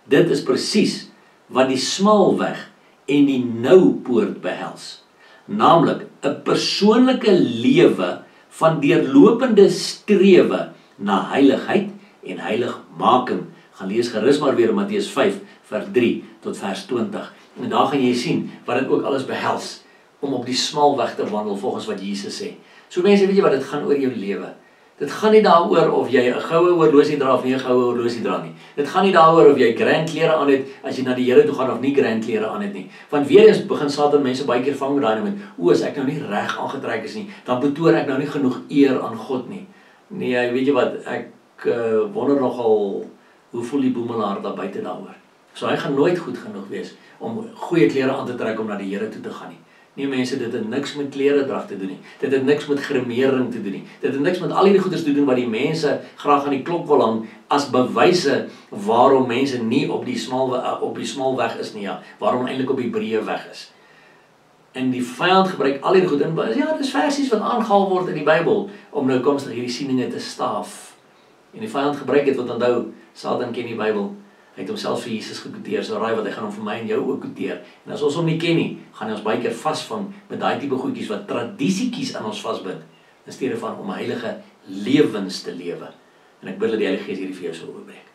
Speaker 1: Dit is presies wat die smaalweg en die noupoort behels, naamlik 'n persoonlike lewe van deurlopende strewe na heiligheid en heiligmaking. Gaan lees gerus maar weer in Matteus 5 vers 3 tot vers 20. En daar gaan jy sien wat dit ook alles behels om op die smaalweg te wandel volgens wat Jesus sê. So mense, weet jy wat, dit gaan oor jou lewe. Dit gaan nie daaroor of jy 'n goue horlosie dra of nie 'n goue horlosie dra nie. Dit gaan nie daaroor of jy grand klere aan het as jy na die Here toe gaan of nie grand klere aan het nie. Want weer eens begin Satan mense baie keer vang met daai met, as ek nou nie reg aangetrek is nie, dan betoon ek nou nie genoeg eer aan God nie. Nee, weet jy wat, ek wonder nogal hoe voel die boemelaar daar buite daaroor. So hy gaan nooit goed genoeg wees om goeie klere aan te trek om na die Here toe te gaan nie. Nee mense, dit het niks met kleredrag te doen nie. Dit het niks met grimering te doen nie. Dit het niks met al hierdie goeders te doen wat die mense graag aan die klok wil hang as bewyse waarom mense nie op die smaalweg is nie, ja. Waarom eintlik op die breë weg is. En die vyand gebruik al hierdie goed in, ja, dis versies wat aangehaal word in die Bybel om nou komstig hierdie sieninge te staaf. En die vyand gebruik dit, want onthou, Satan ken die Bybel. Hy het homself vir Jesus gekwoteer, so raai wat hy gaan hom vir my en jou ook kwoteer. En as ons hom nie ken nie, gaan hy ons baie keer vasvang met daai tipe goedjies wat tradisiekies aan ons vasbind, in steede van om heilige lewens te lewe. En ek bid dat die Heilige Gees hierdie vir jou sal oopbreek.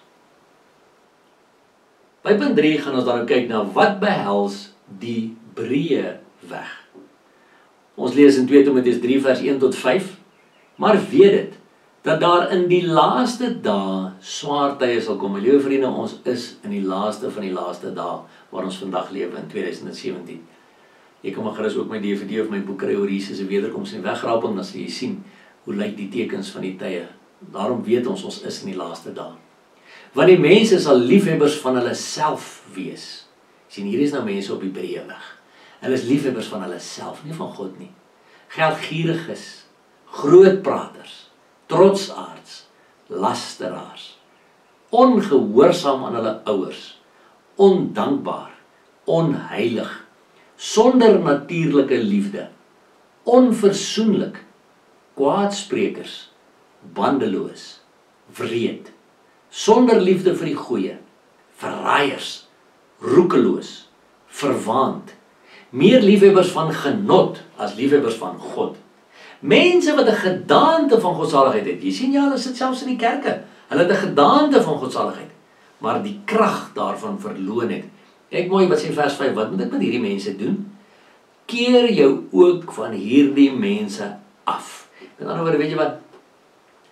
Speaker 1: By punt 3 gaan ons dan nou kyk na wat behels die breë weg. Ons lees in 2 Timoteus 3 vers 1 tot 5, maar weet dit, dat daar in die laaste dae swaar tye sal kom. My liewe vriende, ons is in die laaste van die laaste dae waar ons vandag lewe in 2017. Jy kan maar gerus ook my DVD of my boek kry oor Jesus se wederkoms en wegraping, dan sal jy sien hoe lyk die tekens van die tye. Daarom weet ons is in die laaste dae. Want die mense sal liefhebbers van hulle self wees. Sien, hier is nou mense op die breë weg. Hulle is liefhebbers van hulle self, nie van God nie. Geldgieriges, grootpraters, trotsaards, lasteraars, ongehoorsaam aan hulle ouers, ondankbaar, onheilig, sonder natuurlike liefde, onversoenlik, kwaadsprekers, bandeloos, wreed, sonder liefde vir die goeie, verraaiers, roekeloos, verwaand, meer liefhebbers van genot as liefhebbers van God. Mense wat 'n gedaante van godsaligheid het. Jy sien ja, hulle sit selfs in die kerke. Hulle het 'n gedaante van godsaligheid, maar die krag daarvan verloon het. Kyk mooi wat sê vers 5, wat moet ek met hierdie mense doen? Keer jou ook van hierdie mense af. Met ander woorde, weet jy wat?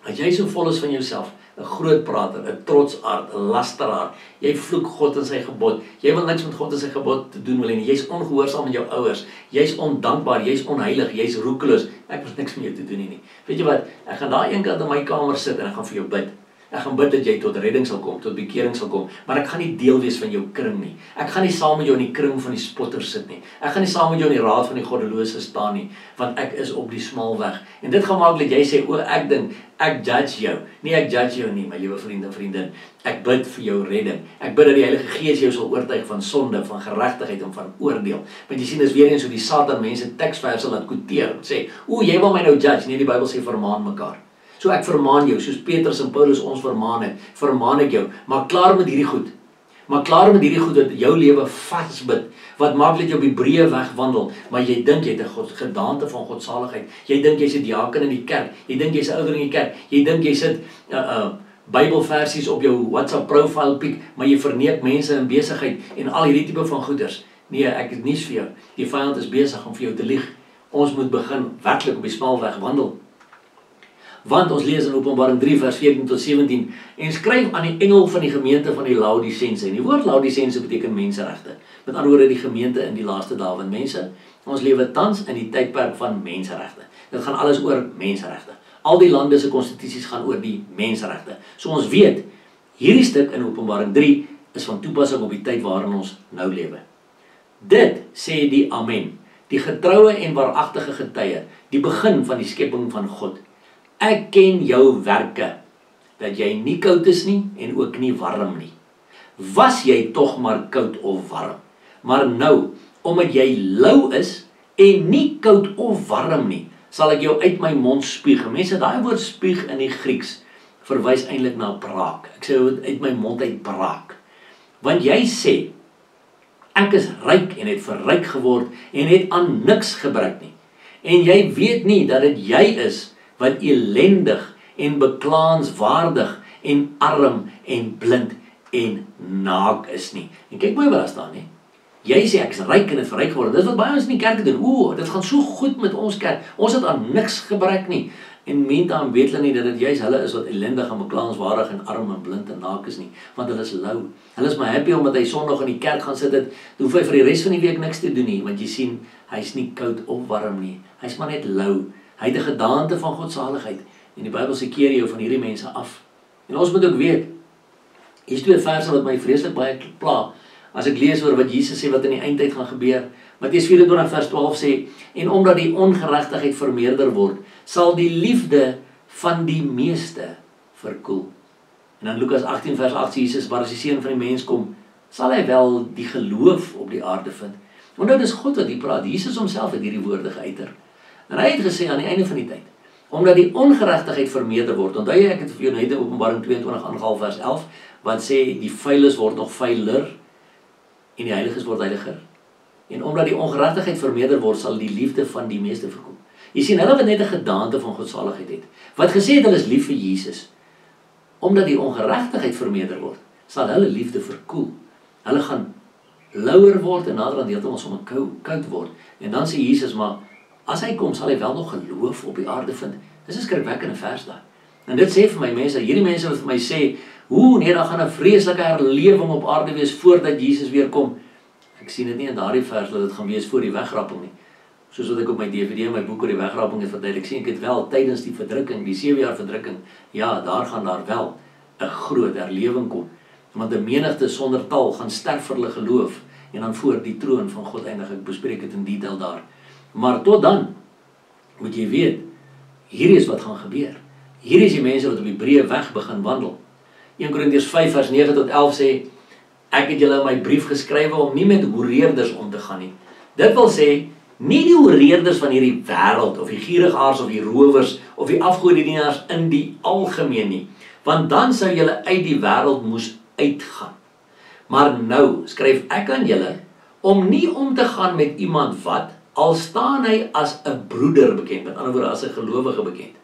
Speaker 1: As jy so vol is van jouself, 'n groot prater, 'n trotsaard, 'n lasteraar, jy vloek God in sy gebod, jy wil niks met God in sy gebod te doen wil hê nie, jy's ongehoorsaam aan jou ouers, jy's ondankbaar, jy's onheilig, jy's roekeloos, ek wil niks met jou te doen nie. Weet jy wat, ek gaan daar eenkant in my kamer sit en ek gaan vir jou bid. Ek gaan bid dat jy tot redding sal kom, tot bekering sal kom, maar ek gaan nie deel wees van jou kring nie. Ek gaan nie saam met jou in die kring van die spotters sit nie. Ek gaan nie saam met jou in die raad van die goddelose staan nie, want ek is op die smaalweg. En dit gaan maak dat jy sê, o, ek dink, ek judge jou. Nee, ek judge jou nie, my liewe vriend en vriendin. Ek bid vir jou redding. Ek bid dat die Heilige Gees jou sal oortuig van sonde, van geregtigheid en van oordeel. Want jy sien, dis weer eens hoe die Satan mense teksverse laat quoteer, sê, o, jy wil my nou judge. Nee, die Bybel sê vermaan mekaar. So ek vermaan jou, soos Petrus en Paulus ons vermaan het, vermaan ek jou, maar klaar met hierdie goed. Maar klaar met hierdie goed wat jou lewe vasbid, wat maak dat jy op die breë weg wandel, maar jy dink jy het 'n gedaante van godsaligheid. Jy dink jy's 'n diaken in die kerk, jy dink jy's 'n ouder in die kerk, jy dink jy sit Bybelversies op jou WhatsApp profile pic, maar jy verneek mense in besigheid en al hierdie tipe van goeders. Nee, ek het nuus vir jou. Die vyand is besig om vir jou te lieg. Ons moet begin werklik op die smaalweg wandel. Want ons lees in Openbaring 3 vers 14 tot 17 en skryf aan die engel van die gemeente van die Laodisense. En die woord Laodisense beteken menseregte. Met ander woorde die gemeente in die laaste dae, want mense, ons lewe tans in die tydperk van menseregte. Dit gaan alles oor menseregte. Al die lande se konstitusies gaan oor die menseregte. So ons weet, Hierdie stuk in Openbaring 3 is van toepassing op die tyd waarin ons nou lewe. Dit sê die Amen, die getroue en waaragtige getuie, die begin van die skepping van God. Ek ken jou werke, dat jy nie koud is nie en ook nie warm nie. Was jy tog maar koud of warm? Maar nou, omdat jy lou is en nie koud of warm nie, sal ek jou uit my mond spuug. Mense, daai woord spuug in die Grieks verwys eintlik na braak. Ek sê uit my mond uit braak. Want jy sê, ek is ryk en het verryk geword en het aan niks gebrek nie. En jy weet nie dat dit jy is wat elendig en beklaanswaardig en arm en blind en naak is nie. En kyk mooi wat daar staan, nie? Jy sê ek is ryk en het verryk geword. Dis wat baie ons in die kerk doen. Dit gaan so goed met ons kerk. Ons het aan niks gebrek nie. En meantime weet hulle nie dat dit juist hulle is wat elendig en beklaanswaardig en arm en blind en naak is nie. Want hulle is lou. Hulle is maar happy omdat hy Sondag in die kerk gaan sit het. Dan hoef hy vir die res van die week niks te doen nie. Want jy sien, hy is nie koud of warm nie. Hy is maar net lou. Hy het 'n gedaante van godsaligheid. En die Bybel sê keer jou van hierdie mense af. En ons moet ook weet, hier is 2 verse wat my vreeslik baie pla. As ek lees oor wat Jesus sê wat in die eindtyd gaan gebeur. Matteus 24 vers 12 sê, en omdat die ongeregtigheid vermeerder word, sal die liefde van die meeste verkoel. En dan Lukas 18 vers 8 sê Jesus, waar as die Seun van die mens kom, sal hy wel die geloof op die aarde vind. Want dit is God wat hier praat. Jesus homself het hierdie woorde geuiter. En hy het gesê aan die einde van die tyd, omdat die ongeregtigheid vermeerder word. Onthou jy, ek het vir jou net in Openbaring 22 aangehaal vers 11, wat sê die vuiles word nog vuiler en die heiliges word heiliger. En omdat die ongeregtigheid vermeerder word, sal die liefde van die meeste verkoel. Jy sien, hulle wat net 'n gedaante van godsaligheid het, wat gesê het hulle is lief vir Jesus, omdat die ongeregtigheid vermeerder word, sal hulle liefde verkoel. Hulle gaan louer word en naderhand heeltemal sommer koud word. En dan sê Jesus, maar as hy kom, sal hy wel nog geloof op die aarde vind. Dis 'n skrikwekkende vers daar. En dit sê vir my mense, hierdie mense wat vir my sê, nee, daar gaan 'n vreeslike herlewing op aarde wees voordat Jesus weer kom. Ek sien dit nie in daardie vers dat dit gaan wees voor die wegrapping nie. Soos wat ek op my DVD en my boek oor die wegrapping het verduidelik, sien ek dit wel tydens die verdrukking, die 7 jaar verdrukking. Ja, daar gaan daar wel 'n groot herlewing kom. Want 'n menigte sonder tal gaan sterf vir hulle geloof en dan voor die troon van God eindig. Ek bespreek dit in detail daar. Maar tot dan moet jy weet, hierdie is wat gaan gebeur. Hierdie is die mense wat op die breë weg begin wandel. 1 Korintiërs 5 vers 9 tot 11 sê, ek het julle in my brief geskrywe om nie met hoereerders om te gaan nie. Dit wil sê, nie die hoereerders van hierdie wêreld, of die gierigaars, of die rowers, of die afgodedienaars in die algemeen nie. Want dan sou julle uit die wêreld moes uitgaan. Maar nou skryf ek aan julle, om nie om te gaan met iemand wat, al staan hy as 'n broeder bekend, met ander woorde as 'n gelowige bekend,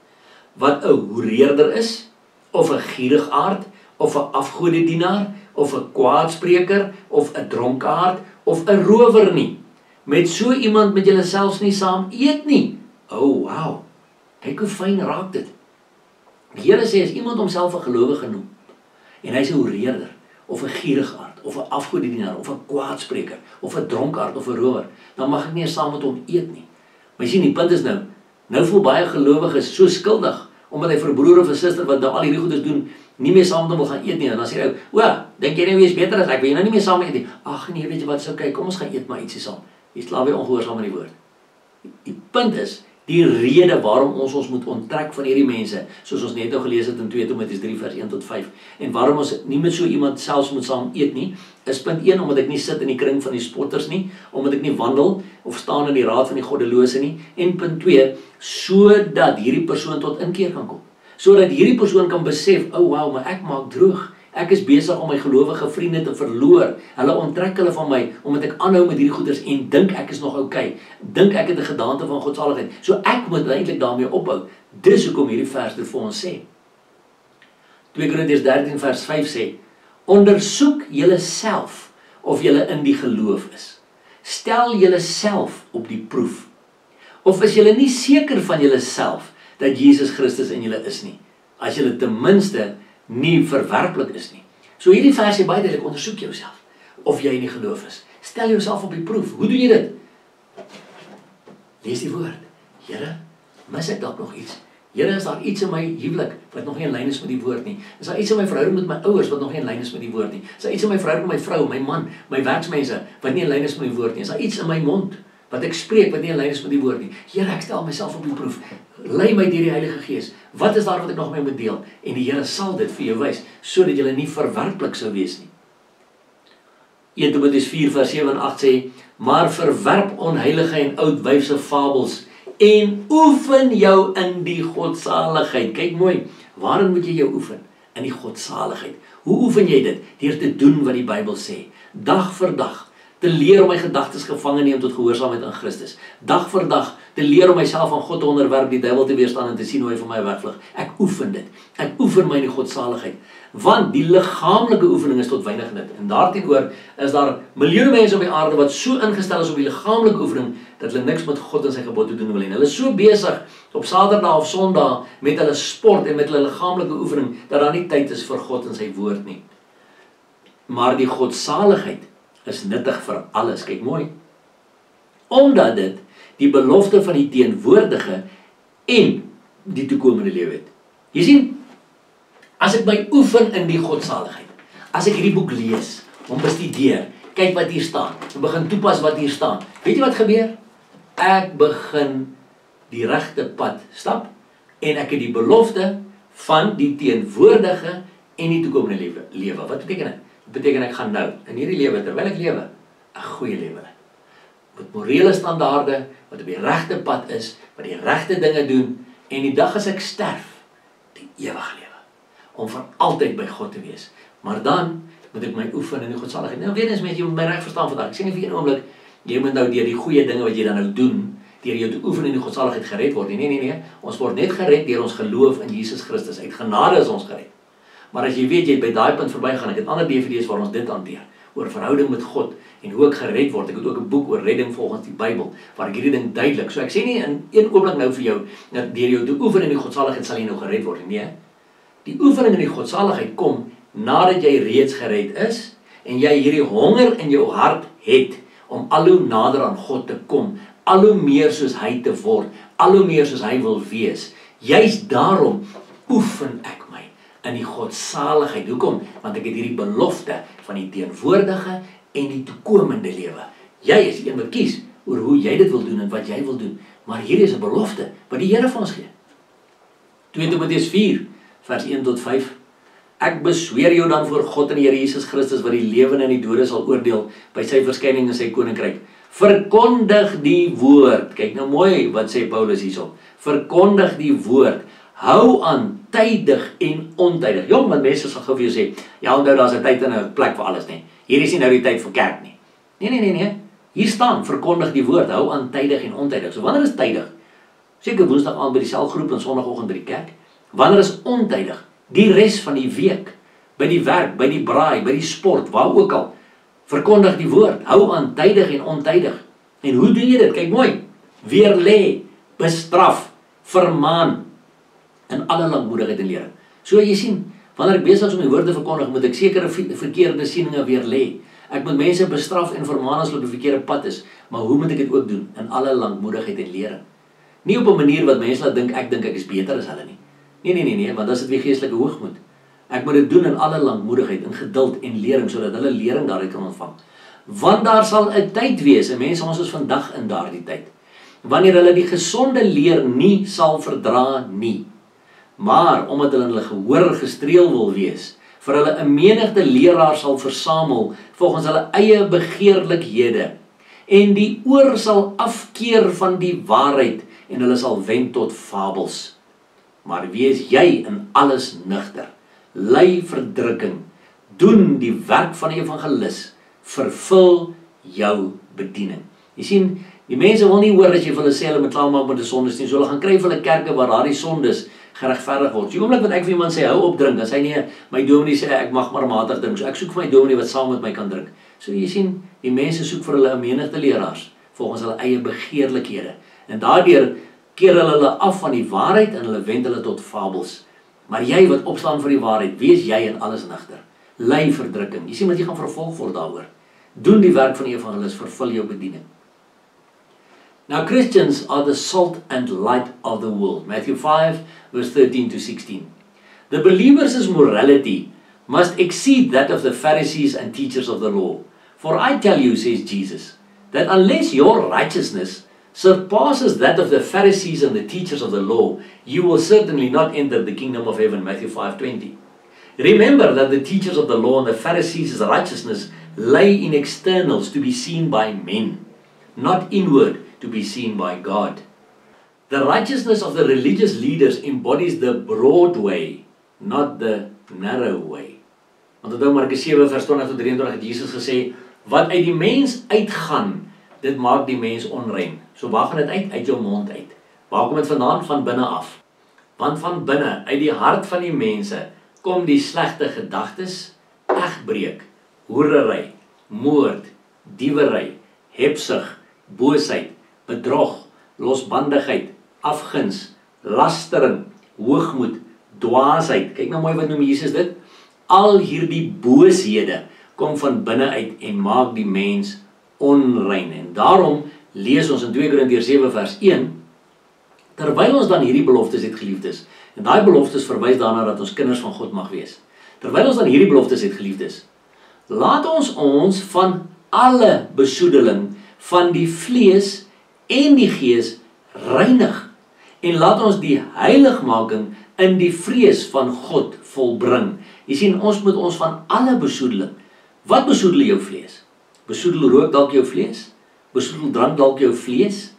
Speaker 1: wat 'n hoereerder is, of 'n gierigaard, of 'n afgodedienaar, of 'n kwaadspreker, of 'n dronkaard, of 'n rower nie. Met so iemand met julle selfs nie saam eet nie. Wow, kyk hoe fyn raak dit. Die Here sê, as iemand homself 'n gelowige noem, en hy's 'n hoereerder, of 'n gierigaard, of 'n afgodedienaar, of 'n kwaadspreker, of 'n dronkaard, of 'n rower, dan mag ek nie saam met hom eet nie. Maar jy sien, die punt is nou voel baie gelowiges so skuldig, omdat hy vir 'n broer of 'n suster wat nou al hierdie goeders doen, nie meer saam met hom wil gaan eet nie. En dan sê hy, dink jy nou wie is beter as ek, wil jy nou nie meer saam eet nie? Ag nee, weet jy wat, so kyk, kom ons gaan eet maar ietsie saam. Jy slaap weer ongehoorsaam aan die woord. Die punt is, die rede waarom ons moet onttrek van hierdie mense, soos ons net nou gelees het in 2 Timoteus 3 vers 1 tot 5, en waarom ons nie met so iemand selfs moet saam eet nie, is punt 1, omdat ek nie sit in die kring van die spotters nie, omdat ek nie wandel of staan in die raad van die goddelose nie, en punt 2, sodat hierdie persoon tot inkeer kan kom, sodat hierdie persoon kan besef, wow, maar ek maak droog, ek is besig om my gelowige vriende te verloor, hulle onttrek hulle van my, omdat ek aanhou met hierdie goeders, en dink ek is nog oukei, dink ek het 'n gedaante van godsaligheid, so ek moet eintlik daarmee ophou. Dis hoekom hierdie vers dit vir ons sê. 2 Korintiërs 13 vers 5 sê, ondersoek julle self, of julle in die geloof is. Stel julle self op die proef. Of is julle nie seker van julle self, dat Jesus Christus in julle is nie, as julle ten minste nie verwerplik is nie. So hierdie vers sê baie duidelik, ondersoek jouself, of jy in die geloof is. Stel jouself op die proef. Hoe doen jy dit? Lees die woord. Here, mis ek dalk nog iets? Here, is daar iets in my huwelik wat nog nie in lyn is met die woord nie? Is daar iets in my verhouding met my ouers wat nog nie in lyn is met die woord nie? Is daar iets in my verhouding met my vrou, my man, my werksmense wat nie in lyn is met die woord nie? Is daar iets in my mond wat ek spreek wat nie in lyn is met die woord nie? Here, ek stel myself op die proef. Lei my deur die Heilige Gees. Wat is daar wat ek nog mee moet deel? En die Here sal dit vir jou wys, sodat jy nie verwerplik sou wees nie. 1 Timoteus 4 vers 7 en 8 sê, maar verwerp onheilige en oudwyfse fabels en oefen jou in die godsaligheid. Kyk mooi, waarin moet jy jou oefen? In die godsaligheid. Hoe oefen jy dit? Deur te doen wat die Bybel sê. Dag vir dag. Te leer om my gedagtes gevange neem tot gehoorsaamheid aan Christus. Dag vir dag te leer om myself aan God te onderwerp, die duiwel te weerstaan en te sien hoe hy van my wegvlug. Ek oefen dit. Ek oefen my in die godsaligheid. Want die liggaamlike oefening is tot weinig nut. En daarteenoor is daar miljoene mense op die aarde wat so ingestel is op die liggaamlike oefening dat hulle niks met God en sy gebod te doen wil hê. Hulle is so besig op Saterdag of Sondag met hulle sport en met hulle liggaamlike oefening dat daar nie tyd is vir God en sy woord nie. Maar die godsaligheid is nuttig vir alles. Kyk mooi. Omdat dit die belofte van die teenwoordige en die toekomende lewe het. Jy sien, as ek my oefen in die godsaligheid, as ek hierdie boek lees, hom bestudeer, kyk wat hier staan, en begin toepas wat hier staan, weet jy wat gebeur? Ek begin die regte pad stap, en ek het die belofte van die teenwoordige en die toekomende lewe. Wat beteken dit? Dit beteken ek gaan nou, in hierdie lewe, terwyl ek lewe, 'n goeie lewe. Met morele standaarde, wat op die regte pad is, wat die regte dinge doen, en die dag as ek sterf, die ewige lewe. Om vir altyd by God te wees. Maar dan moet ek my oefen in die godsaligheid. Nou weer eens met jy moet my reg verstaan vandag. Ek sê nie vir een oomblik, jy moet nou deur die goeie dinge wat jy dan nou doen, deur jou te oefen in die godsaligheid gered word. Nee. Ons word net gered deur ons geloof in Jesus Christus. Uit genade is ons gered. Maar as jy weet, jy het by daai punt verbygaan, ek het ander DVD's waar ons dit hanteer, oor verhouding met God, en hoe ek gered word. Ek het ook 'n boek oor redding volgens die Bybel, waar ek hierdie ding duidelik. So ek sê nie in een oomblik nou vir jou, dat deur jou te oefen in die godsaligheid sal jy nou gered word. Nee, die oefening in die godsaligheid kom, nadat jy reeds gered is, en jy hierdie honger in jou hart het, om al hoe nader aan God te kom, al hoe meer soos hy te word, al hoe meer soos hy wil wees. Juist daarom oefen ek my in die godsaligheid. Hoekom? Want ek het hierdie belofte van die teenwoordige en die toekomende lewe. Jy is die een wat kies oor hoe jy dit wil doen en wat jy wil doen. Maar hier is 'n belofte wat die Here vir ons gee. 2 Timoteus 4 vers 1 tot 5. Ek besweer jou dan voor God en die Here Jesus Christus, wat die lewende en die dode sal oordeel by sy verskyning in sy koninkryk. Verkondig die woord. Kyk nou mooi wat sê Paulus hierso. Verkondig die woord. Hou aan tydig en ontydig. Jong, want mense sal gou vir jou sê, ja, onthou daar's 'n tyd en 'n plek vir alles, nee. Hier is nie nou die tyd vir kerk nie. Nee. Hier staan, verkondig die woord, hou aan tydig en ontydig. So wanneer is tydig? Seker Woensdag aand by die selgroep en Sondagoggend by die kerk. Wanneer is ontydig? Die res van die week, by die werk, by die braai, by die sport, waar ook al. Verkondig die woord, hou aan tydig en ontydig. En hoe doen jy dit? Kyk mooi. Weerlê, bestraf, vermaan in alle lankmoedigheid en lering. So jy sien, wanneer ek besig is om die woord te verkondig, moet ek sekere verkeerde sieninge weerlê. Ek moet mense bestraf en vermaan as hulle op die verkeerde pad is, maar hoe moet ek dit ook doen? In alle lankmoedigheid en lering. Nie op 'n manier wat mense laat dink ek is beter as hulle nie. Nee, want dan is dit weer geestelike hoogmoed. Ek moet dit doen in alle lankmoedigheid, in geduld en lering, sodat hulle lering daaruit kan ontvang. Want daar sal 'n tyd wees, en mense, ons is vandag in daardie tyd, wanneer hulle die gesonde leer nie sal verdra nie, maar omdat hulle in hulle gehoor gestreel wil wees, vir hulle 'n menigte leraars sal versamel, volgens hulle eie begeerlikhede, en die oor sal afkeer van die waarheid, en hulle sal wend tot fabels. Maar wees jy in alles nugter, ly verdrukking, doen die werk van die evangelis, vervul jou bediening. Jy sien, die mense wil nie hoor as jy vir hulle sê hulle moet klaarmaak met die sondes nie, so hulle gaan kry vir hulle kerke waar daardie sondes geregverdig word. Die oomblik wat ek vir iemand sê, hou op drink, dan sê nee, my dominee sê ek mag maar matig drink, so ek soek vir my dominee wat saam met my kan drink. So jy sien, die mense soek vir hulle 'n menigte leraars, volgens hulle eie begeerlikhede, en daardeur keer hulle af van die waarheid en hulle wend hulle tot fabels. Maar jy wat opstaan vir die waarheid, wees jy in alles nugter. Ly verdrukking. Jy sien wat jy gaan vervolg word daaroor. Doen die werk van die evangelis, vervul jou bediening. Now Christians are the salt and light of the world. Matthew 5 verse 13 to 16. The believers' morality must exceed that of the Pharisees and teachers of the law. For I tell you, says Jesus, that unless your righteousness surpasses that of the Pharisees and the teachers of the law, you will certainly not enter the kingdom of heaven. Matthew 5:20. Remember that the teachers of the law and the Pharisees' righteousness lay in externals to be seen by men, not inward to be seen by God. The righteousness of the religious leaders embodies the broad way, not the narrow way. Want onthou Markus 7 vers 20 tot 23 het Jesus gesê, wat uit die mens uitgaan, dit maak die mens onrein. So waar gaan dit uit? Uit jou mond uit. Waar kom dit vandaan? Van binne af. Want van binne, uit die hart van die mense, kom die slegte gedagtes, egbreek, hoerery, moord, diewery, hebsug, boosheid, bedrog, losbandigheid, afguns, lastering, hoogmoed, dwaasheid. Kyk nou mooi wat noem Jesus dit. Al hierdie booshede kom van binne uit en maak die mens onrein. En daarom lees ons in 2 Korintiërs 7 vers 1, terwyl ons dan hierdie beloftes het, geliefdes, en daai beloftes verwys daarna dat ons kinders van God mag wees. Terwyl ons dan hierdie beloftes het, geliefdes, laat ons ons van alle besoedeling van die vlees en die gees reinig, en laat ons die heiligmaking in die vrees van God volbring. Jy sien, ons moet ons van alle besoedeling. Wat besoedel jou vlees? Besoedel rook dalk jou vlees? Besoedel drank dalk jou vlees?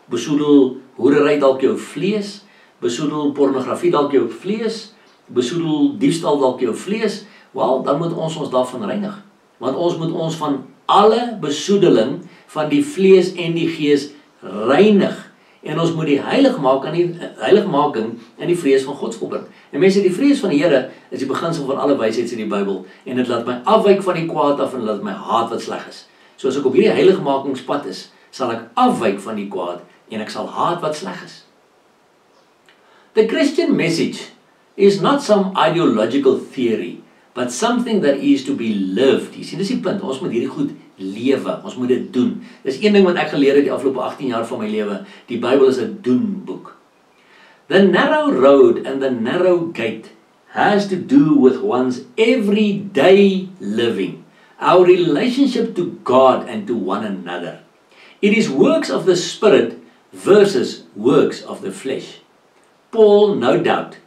Speaker 1: Besoedel hoerery dalk jou vlees? Besoedel pornografie dalk jou vlees? Besoedel diefstal dalk jou vlees? Wel, dan moet ons ons daarvan reinig. Want ons moet ons van alle besoedeling van die vlees en die gees reinig. En ons moet die heiligmaking in die vrees van God volbring. En mense, die vrees van die Here is die beginsel van alle wysheid in die Bybel. En dit laat my afwyk van die kwaad af en laat my haat wat sleg is. So as ek op hierdie heiligmakingspad is, sal ek afwyk van die kwaad en ek sal haat wat sleg is. The Christian message is not some ideological theory, but something that is to be lived. Jy sien, dis die punt, ons moet hierdie goed lewe, ons moet dit doen. Dis een ding wat ek geleer het die afgelope 18 jaar van my lewe. Die Bybel is 'n doenboek. The narrow road and the narrow gate has to do with one's everyday living, our relationship to God and to one another. It is works of the Spirit versus works of the flesh. Paul, no doubt,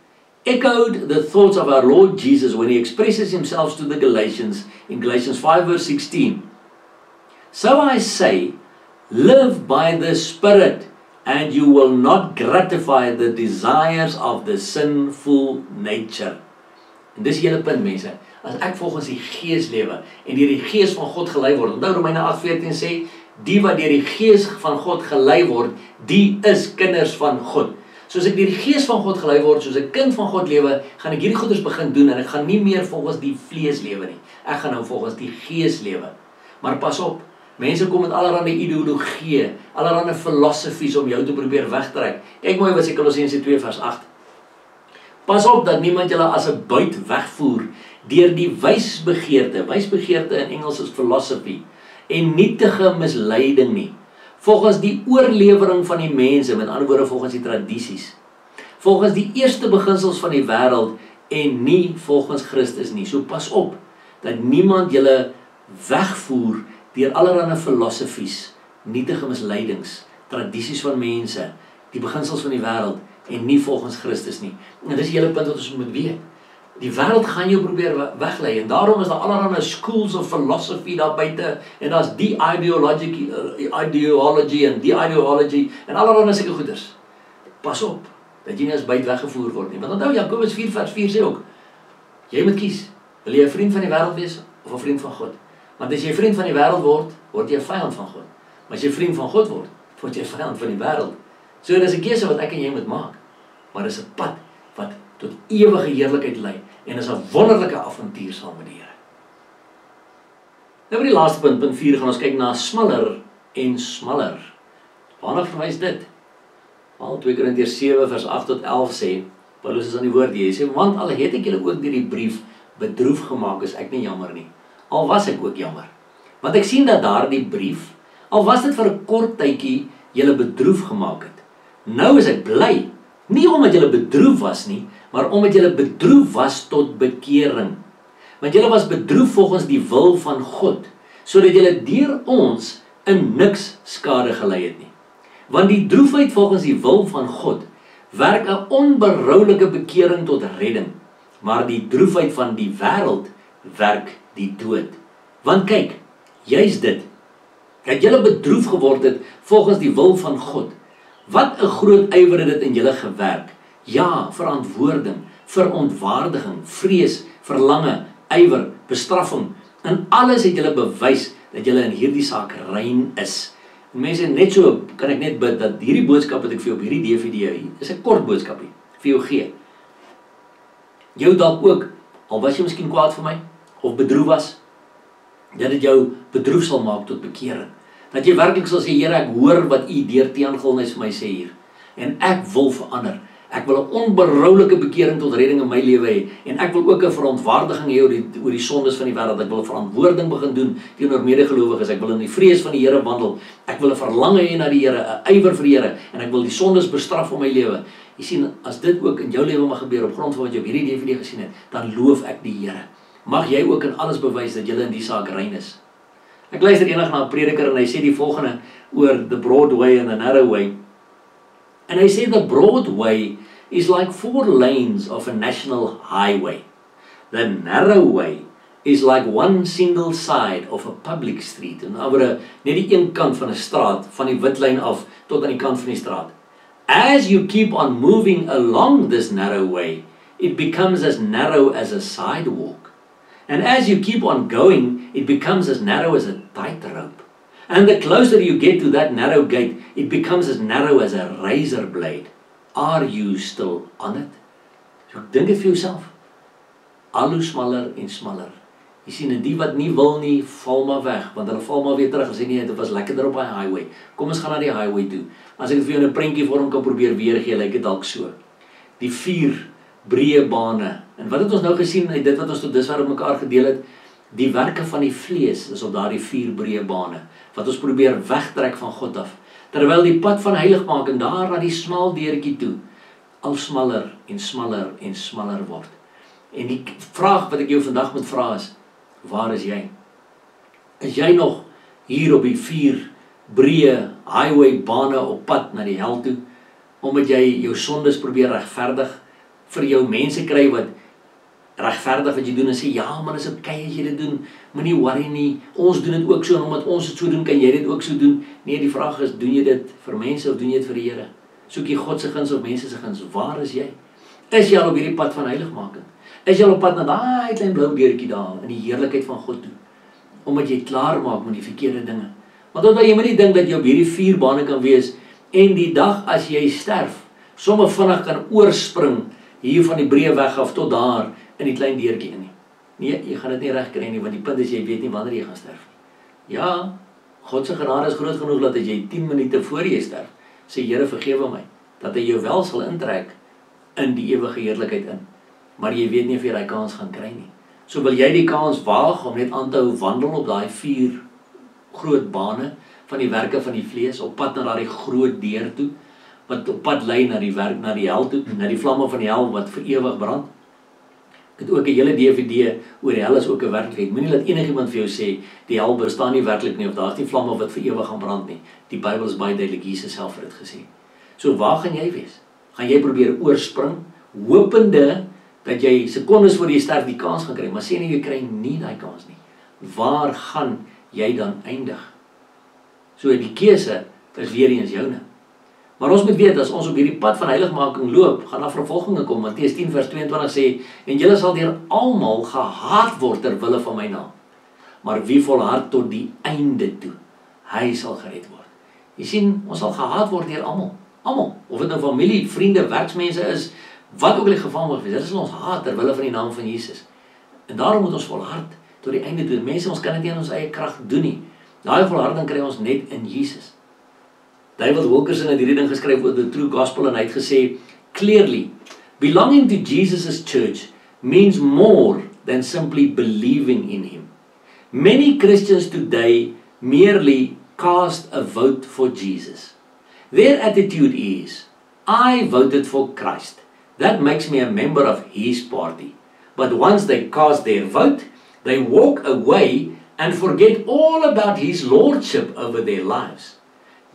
Speaker 1: echoed the thoughts of our Lord Jesus when he expresses himself to the Galatians in Galatians 5 verse 16. So I say, live by the Spirit, and you will not gratify the desires of the sinful nature. En dis die hele punt, mense. As ek volgens die Gees lewe en deur die Gees van God gelei word. Onthou Romeine 8:14 sê, die wat deur die Gees van God gelei word, die is kinders van God. Soos ek deur die Gees van God gelei word, soos 'n kind van God lewe, gaan ek hierdie goeders begin doen en ek gaan nie meer volgens die vlees lewe nie. Ek gaan nou volgens die Gees lewe. Maar pas op, mense kom met allerlei ideologie, allerlei filosofies om jou te probeer wegtrek. Kyk mooi wat sê Kolossense 2 vers 8. Pas op dat niemand julle as 'n buit wegvoer deur die wysbegeerte in Engels is philosophy, en nietige misleiding nie. Volgens die oorlewering van die mense, met ander woorde volgens die tradisies. Volgens die eerste beginsels van die wêreld en nie volgens Christus nie. So pas op dat niemand julle wegvoer deur allerlei filosofies, nietige misleidings, tradisies van mense, die beginsels van die wêreld en nie volgens Christus nie. En dis die hele punt wat ons moet weet. Die wêreld gaan jou probeer weglei en daarom is daar allerlei schools of philosophy daar buite en daar's die ideology en die ideology en allerlei sulke goeders. Pas op dat jy nie as buit weggevoer word nie. Want onthou Jakobus 4 vers 4 sê ook, jy moet kies, wil jy 'n vriend van die wêreld wees of 'n vriend van God? Want as jy 'n vriend van die wêreld word, word jy 'n vyand van God. Maar as jy 'n vriend van God word jy 'n vyand van die wêreld. So dis 'n keuse wat ek en jy moet maak. Maar dis 'n pad wat tot ewige heerlikheid lei en is 'n wonderlike avontuur saam met die Here. Nou by die laaste punt 4 gaan ons kyk na smaller en smaller. Waarna verwys dit? Al 2 Korintiërs 7 vers 8 tot 11 sê, Paulus is aan die woord hier, hy sê, want al het ek julle ook deur die brief bedroef gemaak, is ek nie jammer nie. Al was ek ook jammer. Want ek sien dat daardie brief, al was dit vir 'n kort tydjie, julle bedroef gemaak het. Nou is ek bly, nie omdat julle bedroef was nie, maar omdat julle bedroef was tot bekering. Want julle was bedroef volgens die wil van God, sodat julle deur ons in niks skade gelei het nie. Want die droefheid volgens die wil van God werk 'n onberoulike bekering tot redding, maar die droefheid van die wêreld werk die dood. Want kyk, juis dit, dat julle bedroef geword het volgens die wil van God. Wat 'n groot ywer het dit in julle gewerk. Ja, verantwoording, verontwaardiging, vrees, verlange, ywer, bestraffing. In alles het julle bewys dat julle in hierdie saak rein is. En mense, net so kan ek net bid dat hierdie boodskap wat ek vir jou op hierdie DVD is 'n kort boodskapie vir jou gee. Jou dalk ook, al was jy miskien kwaad vir my of bedroef was, dat dit jou bedroef sal maak tot bekering. Dat jy werklik sal sê, Here, ek hoor wat u deur teengilnis vir my sê hier. En ek wil verander. Ek wil 'n onberoulike bekering tot redding in my lewe hê. En ek wil ook 'n verontwaardiging hê oor die sondes van die wêreld. Ek wil 'n verantwoording begin doen teenoor medegelowiges. Ek wil in die vrees van die Here wandel. Ek wil 'n verlange hê na die Here, 'n ywer vir die Here. En ek wil die sondes bestraf in my lewe. Jy sien, as dit ook in jou lewe mag gebeur op grond van wat jy op hierdie DVD gesien het, dan loof ek die Here. Mag jy ook in alles bewys dat jy in die saak rein is. Ek luister eendag na 'n prediker en hy sê die volgende oor the broad way and the narrow way. En hy sê the broad way is like 4 lanes of a national highway. The narrow way is like one single side of a public street. En oor net die een kant van 'n straat, van die witlyn af tot aan die kant van die straat. As you keep on moving along this narrow way, it becomes as narrow as a sidewalk. And as you keep on going, it becomes as narrow as a tightrope. And the closer you get to that narrow gate, it becomes as narrow as a razor blade. Are you still on it? So dink dit vir jouself. Al hoe smaller en smaller. Jy sien, en die wat nie wil nie, val maar weg, want hulle val maar weer terug en sê nee, dit was lekkerder op die highway. Kom ons gaan na die highway toe. As ek dit vir jou in 'n prentjie vorm kan probeer weergee, lyk dit dalk so. Die 4 breë bane. En wat het ons nou gesien uit dit wat ons tot dusver op mekaar gedeel het? Die werke van die vlees is op daardie 4 breë bane, wat ons probeer wegtrek van God af. Terwyl die pad van heiligmaking daar na die smal deurtjie toe, al smaller en smaller en smaller word. En die vraag wat ek jou vandag moet vra is, waar is jy? Is jy nog hier op die 4 breë highway bane op pad na die hel toe, omdat jy jou sondes probeer regverdig, vir jou mense kry wat regverdig wat jy doen en sê, ja man, is okay as jy dit doen, moenie worry nie, ons doen dit ook so, en omdat ons dit so doen, kan jy dit ook so doen. Nee, die vraag is, doen jy dit vir mense of doen jy dit vir die Here? Soek jy God se guns of mense se guns? Waar is jy? Is jy al op hierdie pad van heiligmaking? Is jy al op pad na daai klein blou deurtjie daar, in die heerlikheid van God toe? Omdat jy klaar maak met die verkeerde dinge. Want onthou, jy moet nie dink dat jy op hierdie 4 bane kan wees, en die dag as jy sterf, sommer vinnig kan oorspring, hier van die breë weg af tot daar, in die klein deurtjie in nie. Nee, jy gaan dit nie reg kry nie, want die punt is, jy weet nie wanneer jy gaan sterf nie. Ja, God se genade is groot genoeg, dat as jy 10 minute voor jy sterf, sê Here vergewe my, dat hy jou wel sal intrek, in die ewige heerlikheid in. Maar jy weet nie of jy daai kans gaan kry nie. So wil jy die kans waag, om net aan te hou wandel op daai 4 groot bane, van die werke van die vlees, op pad na daai groot deur toe, wat op pad lei na die werk, na die hel toe, na die vlamme van die hel, wat vir ewig brand. Ek het ook 'n hele DVD oor die hel is ook 'n werklikheid. Moenie laat enigiemand vir jou sê, die hel bestaan nie werklik nie, of daar is nie vlamme wat vir ewig gaan brand nie. Die Bybel is baie duidelik, Jesus self het dit gesê. So waar gaan jy wees? Gaan jy probeer oorspring, hopende, dat jy sekondes voor jy sterf die kans gaan kry, maar sê nie, jy kry nie daai kans nie. Waar gaan jy dan eindig? So die keuse is weer eens joune. Maar ons moet weet, as ons op hierdie pad van heiligmaking loop, gaan daar vervolginge kom. Matteus 10 vers 22 sê, en julle sal deur almal gehaat word ter wille van my naam. Maar wie volhard tot die einde toe, hy sal gered word. Jy sien, ons sal gehaat word deur almal. Almal, of dit nou familie, vriende, werksmense is, wat ook al die geval mag wees, dit is ons haat ter wille van die naam van Jesus. En daarom moet ons volhard tot die einde toe. Mense, ons kan dit nie in ons eie krag doen nie. Daai volharding kry ons net in Jesus. David Wilkerson het hierdie ding geskryf oor the true gospel, en hy het gesê, clearly, belonging to Jesus' church means more than simply believing in him. Many Christians today merely cast a vote for Jesus. Their attitude is, I voted for Christ. That makes me a member of his party. But once they cast their vote, they walk away and forget all about his lordship over their lives.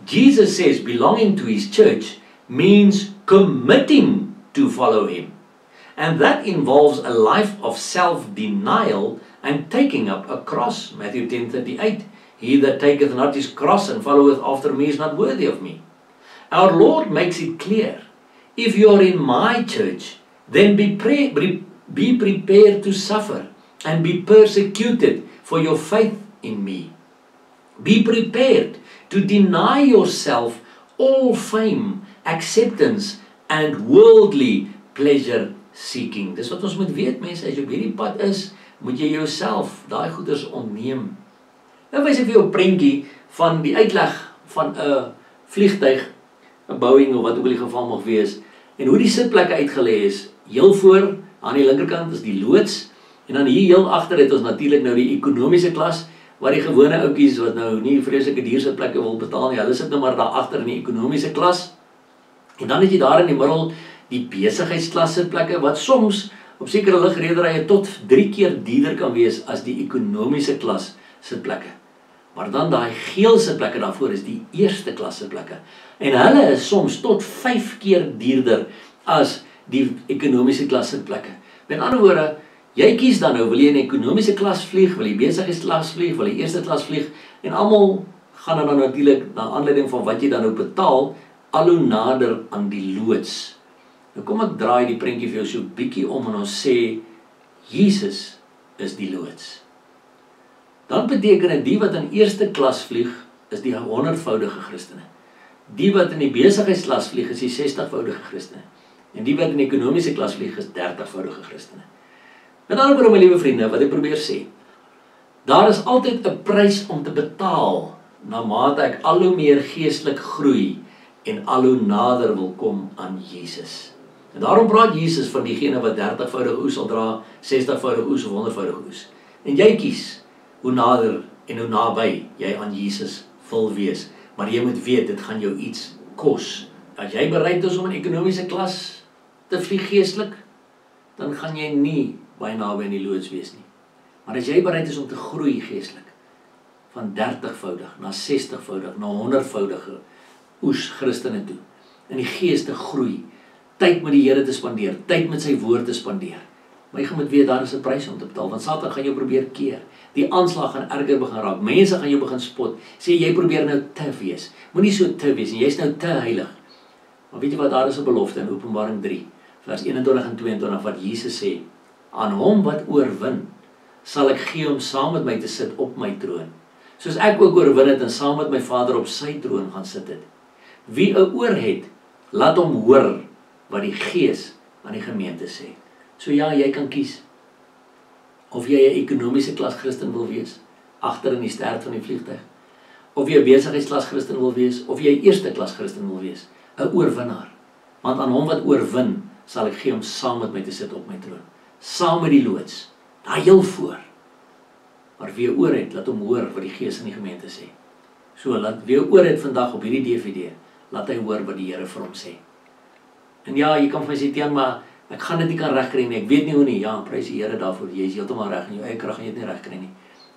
Speaker 1: Jesus says belonging to his church means committing to follow him. And that involves a life of self-denial and taking up a cross. Matthew 10:38. He that taketh not his cross and followeth after me is not worthy of me. Our Lord makes it clear. If you are in my church, then be prepared to suffer and be persecuted for your faith in me. Be prepared to deny yourself all fame, acceptance and worldly pleasure seeking. Dis wat ons moet weet, mense, as jy op hierdie pad is, moet jy jouself daai goeders ontneem. Nou wys ek vir jou 'n prentjie van die uitleg van 'n vliegtuig, 'n Boeing of wat ook al die geval mag wees, en hoe die sitplekke uitgelê is. Heel voor aan die linkerkant is die loods, en dan hier heel agter het ons natuurlik nou die ekonomiese klas, waar die gewone ouetjies wat nou nie vreeslike duur sitplekke wil betaal nie, hulle sit nou maar daar agter in die ekonomiese klas. En dan het jy daar in die middel die besigheidsklas sitplekke wat soms op sekere lugrederye tot 3 keer duurder kan wees as die ekonomiese klas sitplekke. Maar dan daai geel sitplekke daarvoor is die eerste klas sitplekke. En hulle is soms tot 5 keer duurder as die ekonomiese klas sitplekke. Met ander woorde, jy kies dan nou, wil jy in die ekonomiese klas vlieg, wil jy besigheidsklas vlieg, wil jy eerste klas vlieg, en almal gaan dan natuurlik na aanleiding van wat jy dan nou betaal, al hoe nader aan die loods. Nou kom ek draai die prentjie vir jou so bietjie om en ons sê, Jesus is die loods. Dan beteken dit die wat in eerste klas vlieg, is die 100-voudige Christene. Die wat in die besigheidsklas vlieg, is die 60-voudige Christene. En die wat in die ekonomiese klas vlieg, is 30-voudige Christene. Met ander woorde, my liewe vriende, wat ek probeer sê, daar is altyd 'n prys om te betaal, na mate ek al hoe meer geestelik groei, en al hoe nader wil kom aan Jesus. En daarom praat Jesus van diegene wat 30-voudige oes sal dra, 60-voudige oes of 100-voudige oes. En jy kies hoe nader en hoe naby jy aan Jesus wil wees. Maar jy moet weet, dit gaan jou iets kos. As jy bereid is om in ekonomiese klas te vlieg geestelik, dan gaan jy nie baie naby in die loods wees nie. Maar as jy bereid is om te groei geestelik, van 30-voudig na 60-voudig na 100-voudige oes Christene toe, in die gees te groei, tyd met die Here te spandeer, tyd met sy woord te spandeer. Maar jy moet weet, daar is 'n prys om te betaal, want Satan gaan jou probeer keer. Die aanslag gaan erger begin raak. Mense gaan jou begin spot. Sê jy probeer nou te wees. Moenie so te wees nie. Jy's nou te heilig. Maar weet jy wat, daar is 'n belofte in Openbaring 3, vers 21 en 22 wat Jesus sê: aan hom wat oorwin, sal ek gee om saam met my te sit op my troon, soos ek ook oorwin het en saam met my Vader op sy troon gaan sit het. Wie 'n oor het, laat hom hoor wat die Gees aan die gemeente sê. So ja, jy kan kies of jy 'n ekonomiese klas Christen wil wees, agter in die stert van die vliegtuig, of jy 'n besigheidsklas Christen wil wees, of jy 'n eerste klas Christen wil wees, 'n oorwinnaar. Want aan hom wat oorwin, sal ek gee om saam met my te sit op my troon, saam met die loods, daar heel voor. Maar wie 'n oor het, laat hom hoor wat die Gees in die gemeente sê. So, laat wie 'n oor het vandag op hierdie DVD, laat hy hoor wat die Here vir hom sê. En ja, jy kan vir my sê, Tiaan, maar ek gaan dit nie kan regkry nie, ek weet nie hoe nie. Ja, prys die Here daarvoor, jy is heeltemal reg, in jou eie krag gaan jy dit nie regkry nie.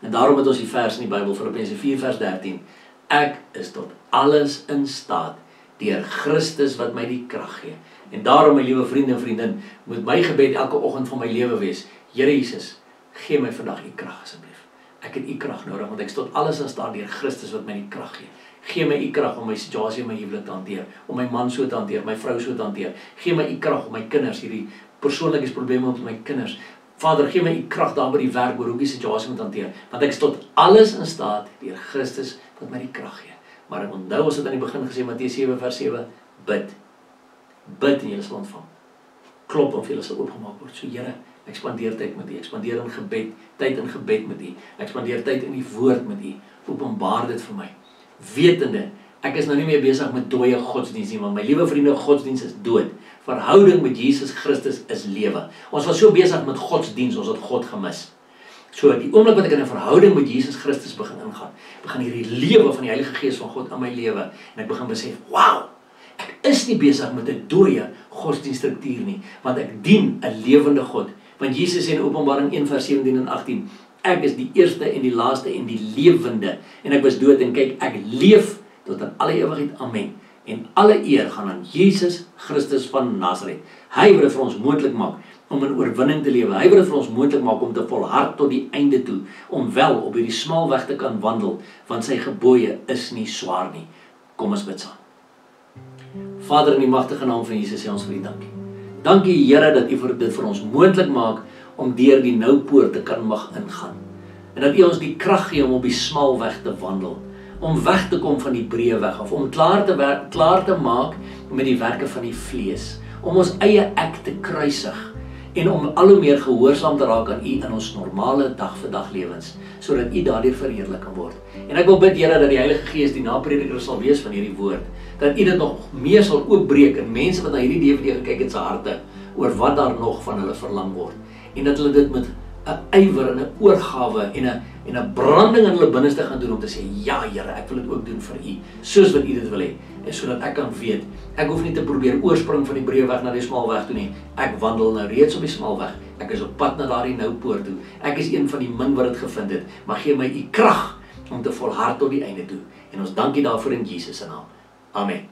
Speaker 1: En daarom het ons die vers in die Bybel, Filippense 4 vers 13, ek is tot alles in staat, deur Christus wat my die krag gee. En daarom, my liewe vriende en vriendin, moet my gebed elke oggend van my lewe wees: Here Jesus, gee my vandag u krag asseblief. Ek het u krag nodig, want ek is tot alles in staat deur Christus wat my die krag gee. Gee my u krag om my situasie in my huwelik te hanteer, om my man so te hanteer, my vrou so te hanteer. Gee my u krag om my kinders, hierdie persoonlikheidsprobleme met my kinders. Vader, gee my u krag daar by die werk, oor hoe die situasie moet hanteer, want ek is tot alles in staat deur Christus wat my die krag gee. Maar ek onthou, ons het aan die begin gesê, Matteus 7 vers 7, bid. Bid en julle sal ontvang. Klop en vir julle sal oopgemaak word. So Here, ek spandeer tyd met u, ek spandeer in gebed, tyd in gebed met u, ek spandeer tyd in die woord met u, openbaar dit vir my. Wetende, ek is nou nie meer besig met dooie godsdienst nie, want my liewe vriende, godsdienst is dood. Verhouding met Jesus Christus is lewe. Ons was so besig met godsdienst, ons het God gemis.
Speaker 2: So die oomblik wat ek in 'n verhouding met Jesus Christus begin ingaan, begin hierdie lewe van die Heilige Gees van God in my lewe en ek begin besef, wow, ek is nie besig met 'n dooie godsdienststruktuur nie, want ek dien 'n lewende God. Want Jesus sê in Openbaring 1 vers 17 en 18, ek is die eerste en die laaste en die lewende en ek was dood en kyk, ek leef tot in alle ewigheid. Amen. En alle eer gaan aan Jesus Christus van Nazareth. Hy wat dit vir ons moontlik maak om in oorwinning te lewe. Hy wat dit vir ons moontlik maak om te volhard tot die einde toe, om wel op hierdie smal weg te kan wandel, want sy gebooie is nie swaar nie. Kom ons bid saam. Vader, in die magtige naam van Jesus sê ons vir U dankie. Dankie Here dat U dit vir ons moontlik maak om deur die nou poort te kan mag ingaan. En dat U ons die krag gee om op die smal weg te wandel, om weg te kom van die breë weg af, om klaar te maak met die werke van die vlees, om ons eie ek te kruisig en om al hoe meer gehoorsaam te raak aan U in ons normale dag vir dag lewens, sodat U daardeur verheerlik kan word. En ek wil bid Here dat die Heilige Gees die naprediker sal wees van hierdie woord, dat U dit nog meer sal oopbreek in mense wat na hierdie DVD gekyk het se harte oor wat daar nog van hulle verlang word, en dat hulle dit met 'n ywer en 'n oorgawe en 'n branding in hulle binneste gaan doen om te sê, ja Here, ek wil dit ook doen vir U, soos wat U dit wil hê, en sodat ek kan weet, ek hoef nie te probeer oorspring van die breë weg na die smal weg toe nie, ek wandel nou reeds op die smal weg, ek is op pad na daardie nou poort toe, ek is een van die min wat dit gevind het, maar gee my U krag om te volhard tot die einde toe, en ons dankie daarvoor in Jesus se naam. Amen.